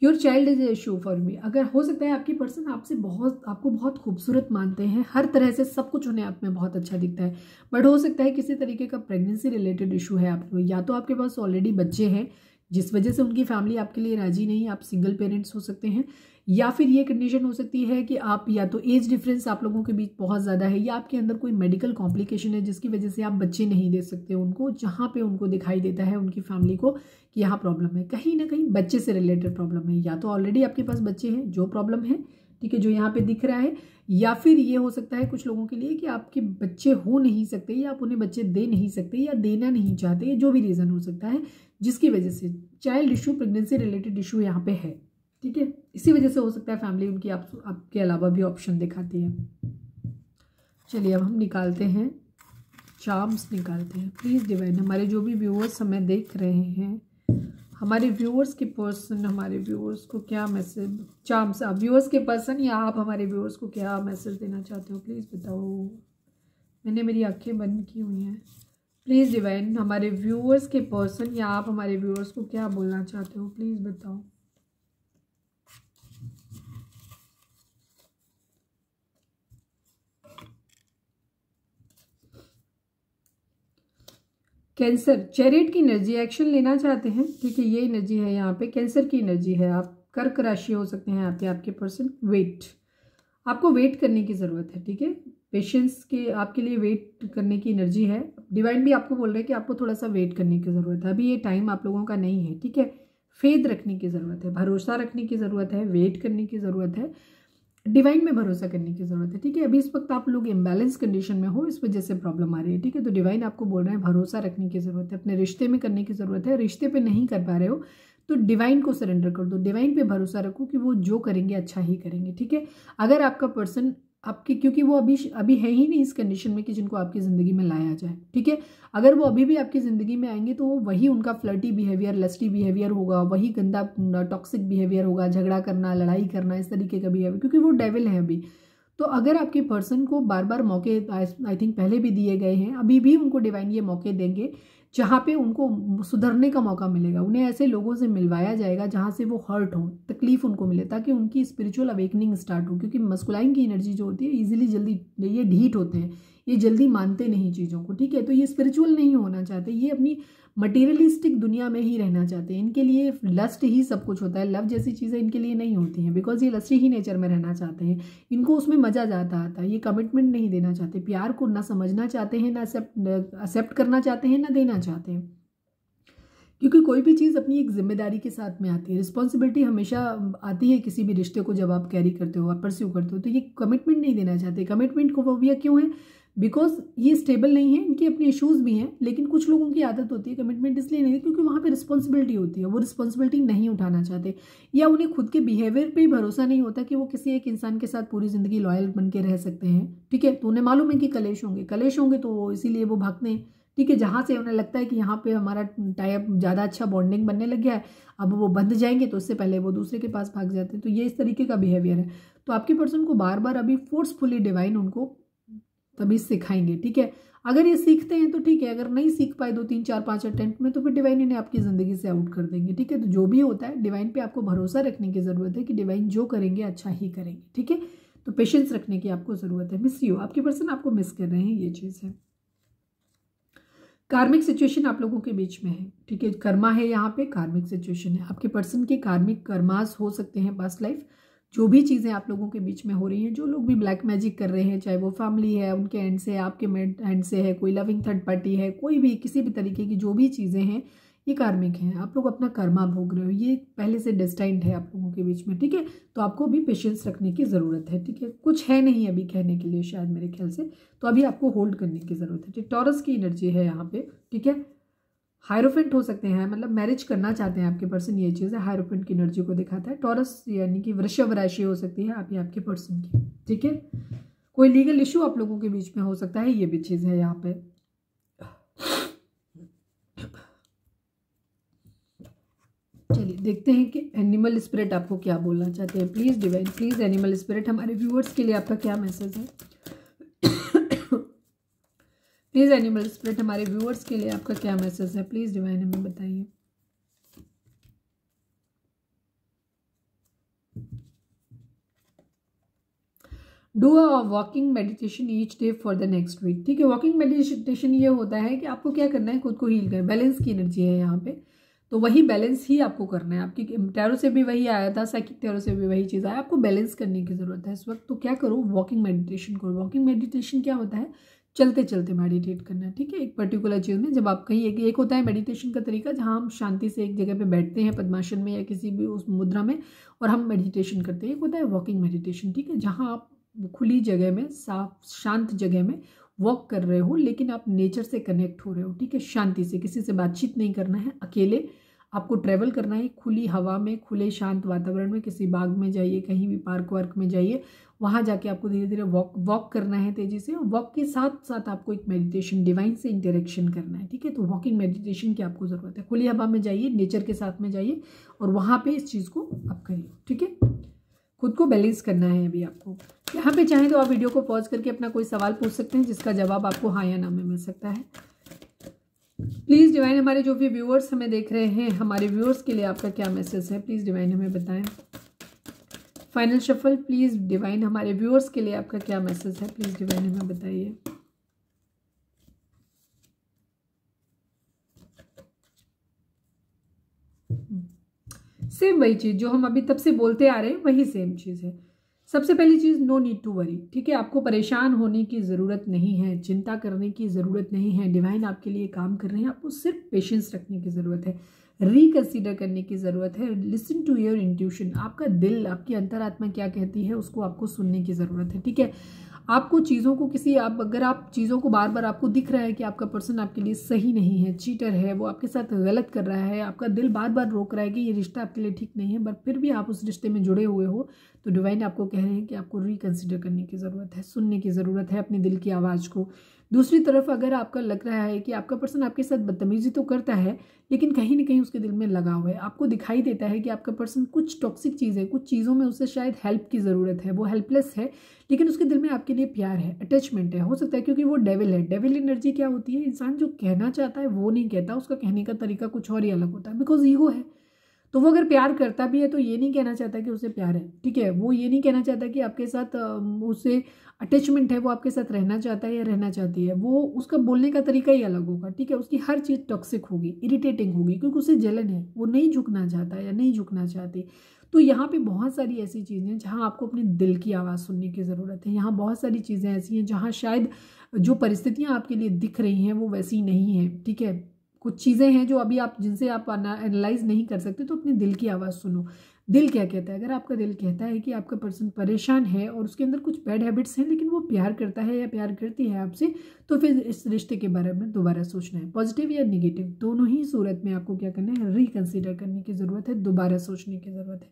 Your child is a issue for me, अगर हो सकता है आपकी पर्सन आपसे आपको बहुत खूबसूरत मानते हैं, हर तरह से सब कुछ उन्हें आप में बहुत अच्छा दिखता है, बट हो सकता है किसी तरीके का प्रेगनेंसी रिलेटेड इशू है आपको, या तो आपके पास ऑलरेडी बच्चे हैं जिस वजह से उनकी फैमिली आपके लिए राजी नहीं, आप सिंगल पेरेंट्स हो सकते हैं, या फिर ये कंडीशन हो सकती है कि आप या तो एज डिफरेंस आप लोगों के बीच बहुत ज़्यादा है, या आपके अंदर कोई मेडिकल कॉम्प्लिकेशन है जिसकी वजह से आप बच्चे नहीं दे सकते उनको, जहाँ पे उनको दिखाई देता है उनकी फैमिली को कि यहाँ प्रॉब्लम है, कहीं ना कहीं बच्चे से रिलेटेड प्रॉब्लम है, या तो ऑलरेडी आपके पास बच्चे हैं जो प्रॉब्लम है, ठीक है, जो यहाँ पे दिख रहा है, या फिर ये हो सकता है कुछ लोगों के लिए कि आपके बच्चे हो नहीं सकते या आप उन्हें बच्चे दे नहीं सकते या देना नहीं चाहते, जो भी रीज़न हो सकता है जिसकी वजह से child issue, pregnancy related issue यहाँ पे है, ठीक है, इसी वजह से हो सकता है फैमिली उनकी आपके अलावा भी ऑप्शन दिखाती है। चलिए अब हम निकालते हैं, चार्म्स निकालते हैं, प्लीज़ डिवाइन हमारे जो भी व्यूअर्स हमें देख रहे हैं, हमारे व्यूअर्स के पर्सन हमारे व्यूअर्स को क्या मैसेज, चार्म्स आप व्यूअर्स के पर्सन या आप हमारे व्यूअर्स को क्या मैसेज देना चाहते हो प्लीज़ बताओ। मैंने मेरी आंखें बंद की हुई हैं, प्लीज़ डिवाइन हमारे व्यूअर्स के पर्सन या आप हमारे व्यूअर्स को क्या बोलना चाहते हो प्लीज़ बताओ। कैंसर, चैरियट की एनर्जी, एक्शन लेना चाहते हैं, ठीक है, ये एनर्जी है यहाँ पे, कैंसर की एनर्जी है, आप कर्क राशि हो सकते हैं यहाँ पे आपके पर्सन, वेट, आपको वेट करने की ज़रूरत है, ठीक है, पेशेंस के आपके लिए वेट करने की एनर्जी है। डिवाइन भी आपको बोल रहे हैं कि आपको थोड़ा सा वेट करने की ज़रूरत है, अभी ये टाइम आप लोगों का नहीं है, ठीक है, फेथ रखने की ज़रूरत है, भरोसा रखने की ज़रूरत है, वेट करने की ज़रूरत है, डिवाइन में भरोसा करने की ज़रूरत है, ठीक है। अभी इस वक्त आप लोग इम्बैलेंस कंडीशन में हो, इस वजह से प्रॉब्लम आ रही है, ठीक है, तो डिवाइन आपको बोल रहे हैं भरोसा रखने की ज़रूरत है, अपने रिश्ते में करने की ज़रूरत है, रिश्ते पे नहीं कर पा रहे हो तो डिवाइन को सरेंडर कर दो, डिवाइन पे भरोसा रखो कि वो जो करेंगे अच्छा ही करेंगे, ठीक है। अगर आपका पर्सन आपके, क्योंकि वो अभी है ही नहीं इस कंडीशन में कि जिनको आपकी ज़िंदगी में लाया जाए, ठीक है, अगर वो अभी भी आपकी ज़िंदगी में आएंगे तो वही उनका फ्लर्टी बिहेवियर, लस्टी बिहेवियर होगा, वही गंदा टॉक्सिक बिहेवियर होगा, झगड़ा करना, लड़ाई करना, इस तरीके का बिहेवियर, क्योंकि वो डेविल है अभी। तो अगर आपके पर्सन को बार बार मौके, आई थिंक पहले भी दिए गए हैं, अभी भी उनको डिवाइन ये मौके देंगे जहाँ पे उनको सुधरने का मौका मिलेगा, उन्हें ऐसे लोगों से मिलवाया जाएगा जहाँ से वो हर्ट हो, तकलीफ उनको मिले, ताकि उनकी स्पिरिचुअल अवेकनिंग स्टार्ट हो, क्योंकि मस्कुलाइन की एनर्जी जो होती है इजीली जल्दी ये ढीठ होते हैं, ये जल्दी मानते नहीं चीज़ों को, ठीक है, तो ये स्पिरिचुअल नहीं होना चाहते, ये अपनी मटेरियलिस्टिक दुनिया में ही रहना चाहते हैं, इनके लिए लस्ट ही सब कुछ होता है, लव जैसी चीज़ें इनके लिए नहीं होती हैं, बिकॉज ये लस्टी ही नेचर में रहना चाहते हैं, इनको उसमें मज़ा जाता आता है, ये कमिटमेंट नहीं देना चाहते, प्यार को ना समझना चाहते हैं, ना एक्सेप्ट करना चाहते हैं, ना देना चाहते हैं, क्योंकि कोई भी चीज़ अपनी एक जिम्मेदारी के साथ में आती है, रिस्पॉन्सिबिलिटी हमेशा आती है किसी भी रिश्ते को जब आप कैरी करते हो, आप परस्यू करते हो, तो ये कमिटमेंट नहीं देना चाहते, कमिटमेंट को फोबिया क्यों है, बिकॉज ये स्टेबल नहीं है, इनके अपने इश्यूज़ भी हैं, लेकिन कुछ लोगों की आदत होती है कमिटमेंट इसलिए नहीं, क्योंकि वहाँ पे रिस्पॉन्सिबिलिटी होती है, वो रिस्पॉन्सिबिलिटी नहीं उठाना चाहते, या उन्हें खुद के बिहेवियर पे ही भरोसा नहीं होता कि वो किसी एक इंसान के साथ पूरी ज़िंदगी लॉयल बन के रह सकते हैं, ठीक है, तो उन्हें मालूम है कि कलेश होंगे तो इसीलिए वो भागते हैं, ठीक है, जहाँ से उन्हें लगता है कि यहाँ पे हमारा टाइप ज़्यादा अच्छा बॉन्डिंग बनने लग गया है, अब वो बंध जाएंगे तो उससे पहले वो दूसरे के पास भाग जाते हैं। तो ये इस तरीके का बिहेवियर है। तो आपके पर्सन को बार बार अभी फोर्सफुली डिवाइन उनको तभी सिखाएंगे। ठीक है, अगर ये सीखते हैं तो ठीक है, अगर नहीं सीख पाए 2 3 4 5 अटेम्प्ट में तो फिर डिवाइन इन्हें आपकी ज़िंदगी से आउट कर देंगे। ठीक है, तो जो भी होता है डिवाइन पे आपको भरोसा रखने की ज़रूरत है कि डिवाइन जो करेंगे अच्छा ही करेंगे। ठीक है, तो पेशेंस रखने की आपको ज़रूरत है। मिस यू, आपके पर्सन आपको मिस कर रहे हैं, ये चीज़ है। कार्मिक सिचुएशन आप लोगों के बीच में है। ठीक है, कर्मा है यहाँ पे, कार्मिक सिचुएशन है। आपके पर्सन के कार्मिक कर्मास हो सकते हैं पास्ट लाइफ। जो भी चीज़ें आप लोगों के बीच में हो रही हैं, जो लोग भी ब्लैक मैजिक कर रहे हैं, चाहे वो फैमिली है उनके एंड से, आपके एंड से है, कोई लविंग थर्ड पार्टी है, कोई भी किसी भी तरीके की जो भी चीज़ें हैं, ये कार्मिक हैं। आप लोग अपना कर्मा भोग रहे हो, ये पहले से डेस्टाइंड है आप लोगों के बीच में। ठीक है, तो आपको भी पेशेंस रखने की ज़रूरत है। ठीक है, कुछ है नहीं अभी कहने के लिए शायद मेरे ख्याल से, तो अभी आपको होल्ड करने की ज़रूरत है। ठीक, टॉरस की एनर्जी है यहाँ पे। ठीक है, हायरोफेंट हो सकते हैं, मतलब मैरिज करना चाहते हैं आपके पर्सन, ये चीज़ है, हायरोफेंट की एनर्जी को दिखाता है। टॉरस यानी कि वृषभ राशि हो सकती है आपके पर्सन की। ठीक है, कोई लीगल इशू आप लोगों के बीच में हो सकता है, ये भी चीज़ है यहाँ पे। चलिए देखते हैं कि एनिमल स्पिरिट आपको क्या बोलना चाहते हैं। Please divine, please animal spirit हमारे व्यूअर्स के लिए आपका क्या मैसेज है। प्लीज़ एनिमल स्पिरिट हमारे व्यूअर्स के लिए आपका क्या मैसेज है, प्लीज़ डिवाइन हमें बताइए। Do a walking meditation each day for the next week. ठीक है, वॉकिंग मेडिटेशन ये होता है कि आपको क्या करना है, खुद को हील करना। बैलेंस की एनर्जी है यहाँ पे, तो वही बैलेंस ही आपको करना है। आपकी टैरो से भी वही आया था, साइकिक टैरो से भी वही चीज़ आया, आपको बैलेंस करने की ज़रूरत है इस वक्त। तो क्या करो, वॉकिंग मेडिटेशन करो। वॉकिंग मेडिटेशन क्या होता है, चलते चलते मेडिटेट करना है। ठीक है, एक पर्टिकुलर चीज़ में जब आप कहीं, एक होता है मेडिटेशन का तरीका जहाँ हम शांति से एक जगह पे बैठते हैं, पद्मासन में या किसी भी उस मुद्रा में, और हम मेडिटेशन करते हैं। एक होता है वॉकिंग मेडिटेशन। ठीक है, जहाँ आप खुली जगह में, साफ शांत जगह में वॉक कर रहे हो, लेकिन आप नेचर से कनेक्ट हो रहे हो। ठीक है, शांति से, किसी से बातचीत नहीं करना है, अकेले आपको ट्रैवल करना है, खुली हवा में, खुले शांत वातावरण में, किसी बाग में जाइए, कहीं भी पार्क वार्क में जाइए, वहाँ जाके आपको धीरे धीरे वॉक करना है तेजी से। वॉक के साथ साथ आपको एक मेडिटेशन, डिवाइन से इंटरेक्शन करना है। ठीक है, तो वॉकिंग मेडिटेशन की आपको ज़रूरत है। खुली हवा में जाइए, नेचर के साथ में जाइए, और वहाँ पे इस चीज़ को आप करिए। ठीक है, खुद को बैलेंस करना है अभी आपको। यहाँ पे चाहें तो आप वीडियो को पॉज करके अपना कोई सवाल पूछ सकते हैं, जिसका जवाब आपको हाँ या ना में मिल सकता है। प्लीज़ डिवाइन, हमारे जो भी व्यूअर्स हमें देख रहे हैं, हमारे व्यूअर्स के लिए आपका क्या मैसेज है, प्लीज़ डिवाइन हमें बताएं। फाइनल शफल, प्लीज़ डिवाइन, हमारे व्यूअर्स के लिए आपका क्या मैसेज है, प्लीज़ डिवाइन हमें बताइए। सेम वही चीज़ जो हम अभी तब से बोलते आ रहे हैं, वही सेम चीज़ है। सबसे पहली चीज़, नो नीड टू वरी। ठीक है, आपको परेशान होने की ज़रूरत नहीं है, चिंता करने की ज़रूरत नहीं है। डिवाइन आपके लिए काम कर रहे हैं, आपको सिर्फ पेशेंस रखने की ज़रूरत है, रिकंसीडर करने की ज़रूरत है। लिसन टू योर इंट्यूशन, आपका दिल, आपकी अंतरात्मा क्या कहती है, उसको आपको सुनने की ज़रूरत है। ठीक है, आपको चीज़ों को अगर आप चीज़ों को बार बार आपको दिख रहा है कि आपका पर्सन आपके लिए सही नहीं है, चीटर है, वो आपके साथ गलत कर रहा है, आपका दिल बार बार रोक रहा है कि ये रिश्ता आपके लिए ठीक नहीं है, बट फिर भी आप उस रिश्ते में जुड़े हुए हो, तो डिवाइन आपको कह रहे हैं कि आपको रिकंसिडर करने की ज़रूरत है, सुनने की ज़रूरत है अपने दिल की आवाज़ को। दूसरी तरफ अगर आपका लग रहा है कि आपका पर्सन आपके साथ बदतमीजी तो करता है, लेकिन कहीं ना कहीं उसके दिल में लगा हुआ है, आपको दिखाई देता है कि आपका पर्सन कुछ टॉक्सिक चीज़ है, कुछ चीज़ों में उसे शायद हेल्प की ज़रूरत है, वो हेल्पलेस है, लेकिन उसके दिल में आपके लिए प्यार है, अटैचमेंट है। हो सकता है क्योंकि वो डेविल है। डेविल एनर्जी क्या होती है, इंसान जो कहना चाहता है वो नहीं कहता, उसका कहने का तरीका कुछ और ही अलग होता है, बिकॉज ईगो है। तो वो अगर प्यार करता भी है तो ये नहीं कहना चाहता कि उसे प्यार है। ठीक है, वो ये नहीं कहना चाहता कि आपके साथ उसे अटैचमेंट है, वो आपके साथ रहना चाहता है या रहना चाहती है, वो उसका बोलने का तरीका ही अलग होगा। ठीक है, उसकी हर चीज़ टॉक्सिक होगी, इरिटेटिंग होगी, क्योंकि उसे जलन है, वो नहीं झुकना चाहता या नहीं झुकना चाहती। तो यहाँ पे बहुत सारी ऐसी चीज़ें हैं जहाँ आपको अपने दिल की आवाज़ सुनने की ज़रूरत है। यहाँ बहुत सारी चीज़ें ऐसी हैं जहाँ शायद जो परिस्थितियाँ आपके लिए दिख रही हैं वो वैसी नहीं हैं। ठीक है, कुछ चीज़ें हैं जो अभी आप जिनसे आप एनालाइज नहीं कर सकते, तो अपने दिल की आवाज़ सुनो। दिल क्या कहता है, अगर आपका दिल कहता है कि आपका पर्सन परेशान है और उसके अंदर कुछ बैड हैबिट्स हैं, लेकिन वो प्यार करता है या प्यार करती है आपसे, तो फिर इस रिश्ते के बारे में दोबारा सोचना है। पॉजिटिव या नेगेटिव दोनों ही सूरत में आपको क्या करना है, रिकंसीडर करने की ज़रूरत है, दोबारा सोचने की ज़रूरत है।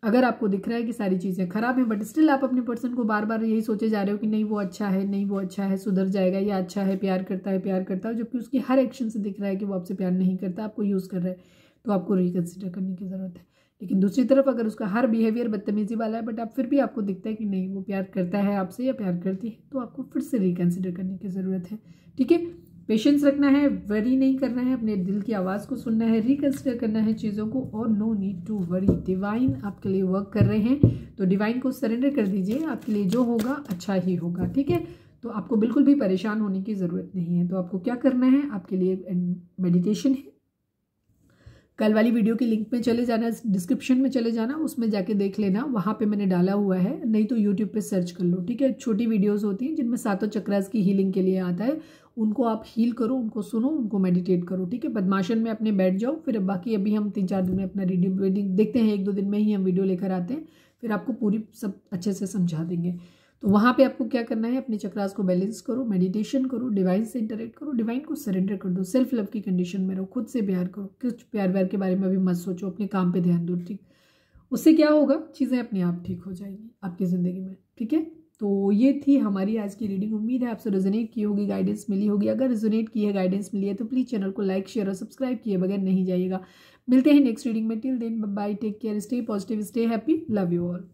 अगर आपको दिख रहा है कि सारी चीज़ें खराब हैं बट स्टिल आप अपने पर्सन को बार बार यही सोचे जा रहे हो कि नहीं वो अच्छा है, नहीं वो अच्छा है, सुधर जाएगा, या अच्छा है, प्यार करता है, प्यार करता है, जबकि उसकी हर एक्शन से दिख रहा है कि वो आपसे प्यार नहीं करता, आपको यूज़ कर रहा है, तो आपको रिकन्सिडर करने की ज़रूरत है। लेकिन दूसरी तरफ अगर उसका हर बिहेवियर बदतमीजी वाला है बट आप फिर भी आपको दिखता है कि नहीं वो प्यार करता है आपसे या प्यार करती है, तो आपको फिर से रिकन्सिडर करने की ज़रूरत है। ठीक है, पेशेंस रखना है, वरी नहीं करना है, अपने दिल की आवाज़ को सुनना है, रिकन्सिडर करना है चीज़ों को, और no need to worry. Divine आपके लिए वर्क कर रहे हैं, तो डिवाइन को सरेंडर कर दीजिए, आपके लिए जो होगा अच्छा ही होगा। ठीक है, तो आपको बिल्कुल भी परेशान होने की ज़रूरत नहीं है। तो आपको क्या करना है, आपके लिए मेडिटेशन है, कल वाली वीडियो की लिंक में चले जाना, डिस्क्रिप्शन में चले जाना, उसमें जाके देख लेना, वहाँ पे मैंने डाला हुआ है, नहीं तो यूट्यूब पे सर्च कर लो। ठीक है, छोटी वीडियोस होती हैं जिनमें 7 चक्रास की हीलिंग के लिए आता है, उनको आप हील करो, उनको सुनो, उनको मेडिटेट करो। ठीक है, पद्मासन में अपने बैठ जाओ, फिर बाकी अभी हम 3-4 दिन में अपना रीडिंग देखते हैं, 1-2 दिन में ही हम वीडियो लेकर आते हैं, फिर आपको पूरी सब अच्छे से समझा देंगे। तो वहाँ पे आपको क्या करना है, अपने चक्रास को बैलेंस करो, मेडिटेशन करो, डिवाइन से इंटरेक्ट करो, डिवाइन को सरेंडर कर दो, सेल्फ लव की कंडीशन में रहो, खुद से प्यार करो, कुछ प्यार व्यार के बारे में अभी मत सोचो, अपने काम पे ध्यान दो। ठीक, उससे क्या होगा, चीज़ें अपने आप ठीक हो जाएंगी आपकी ज़िंदगी में। ठीक है, तो ये थी हमारी आज की रीडिंग। उम्मीद है आपसे रेजोनेट की होगी, गाइडेंस मिली होगी। अगर रेजोनेट की है, गाइडेंस मिली है, तो प्लीज़ चैनल को लाइक, शेयर और सब्सक्राइब किए बगैर नहीं जाइएगा। मिलते हैं नेक्स्ट रीडिंग में। Till then bye, take care, stay positive, stay happy, love you all.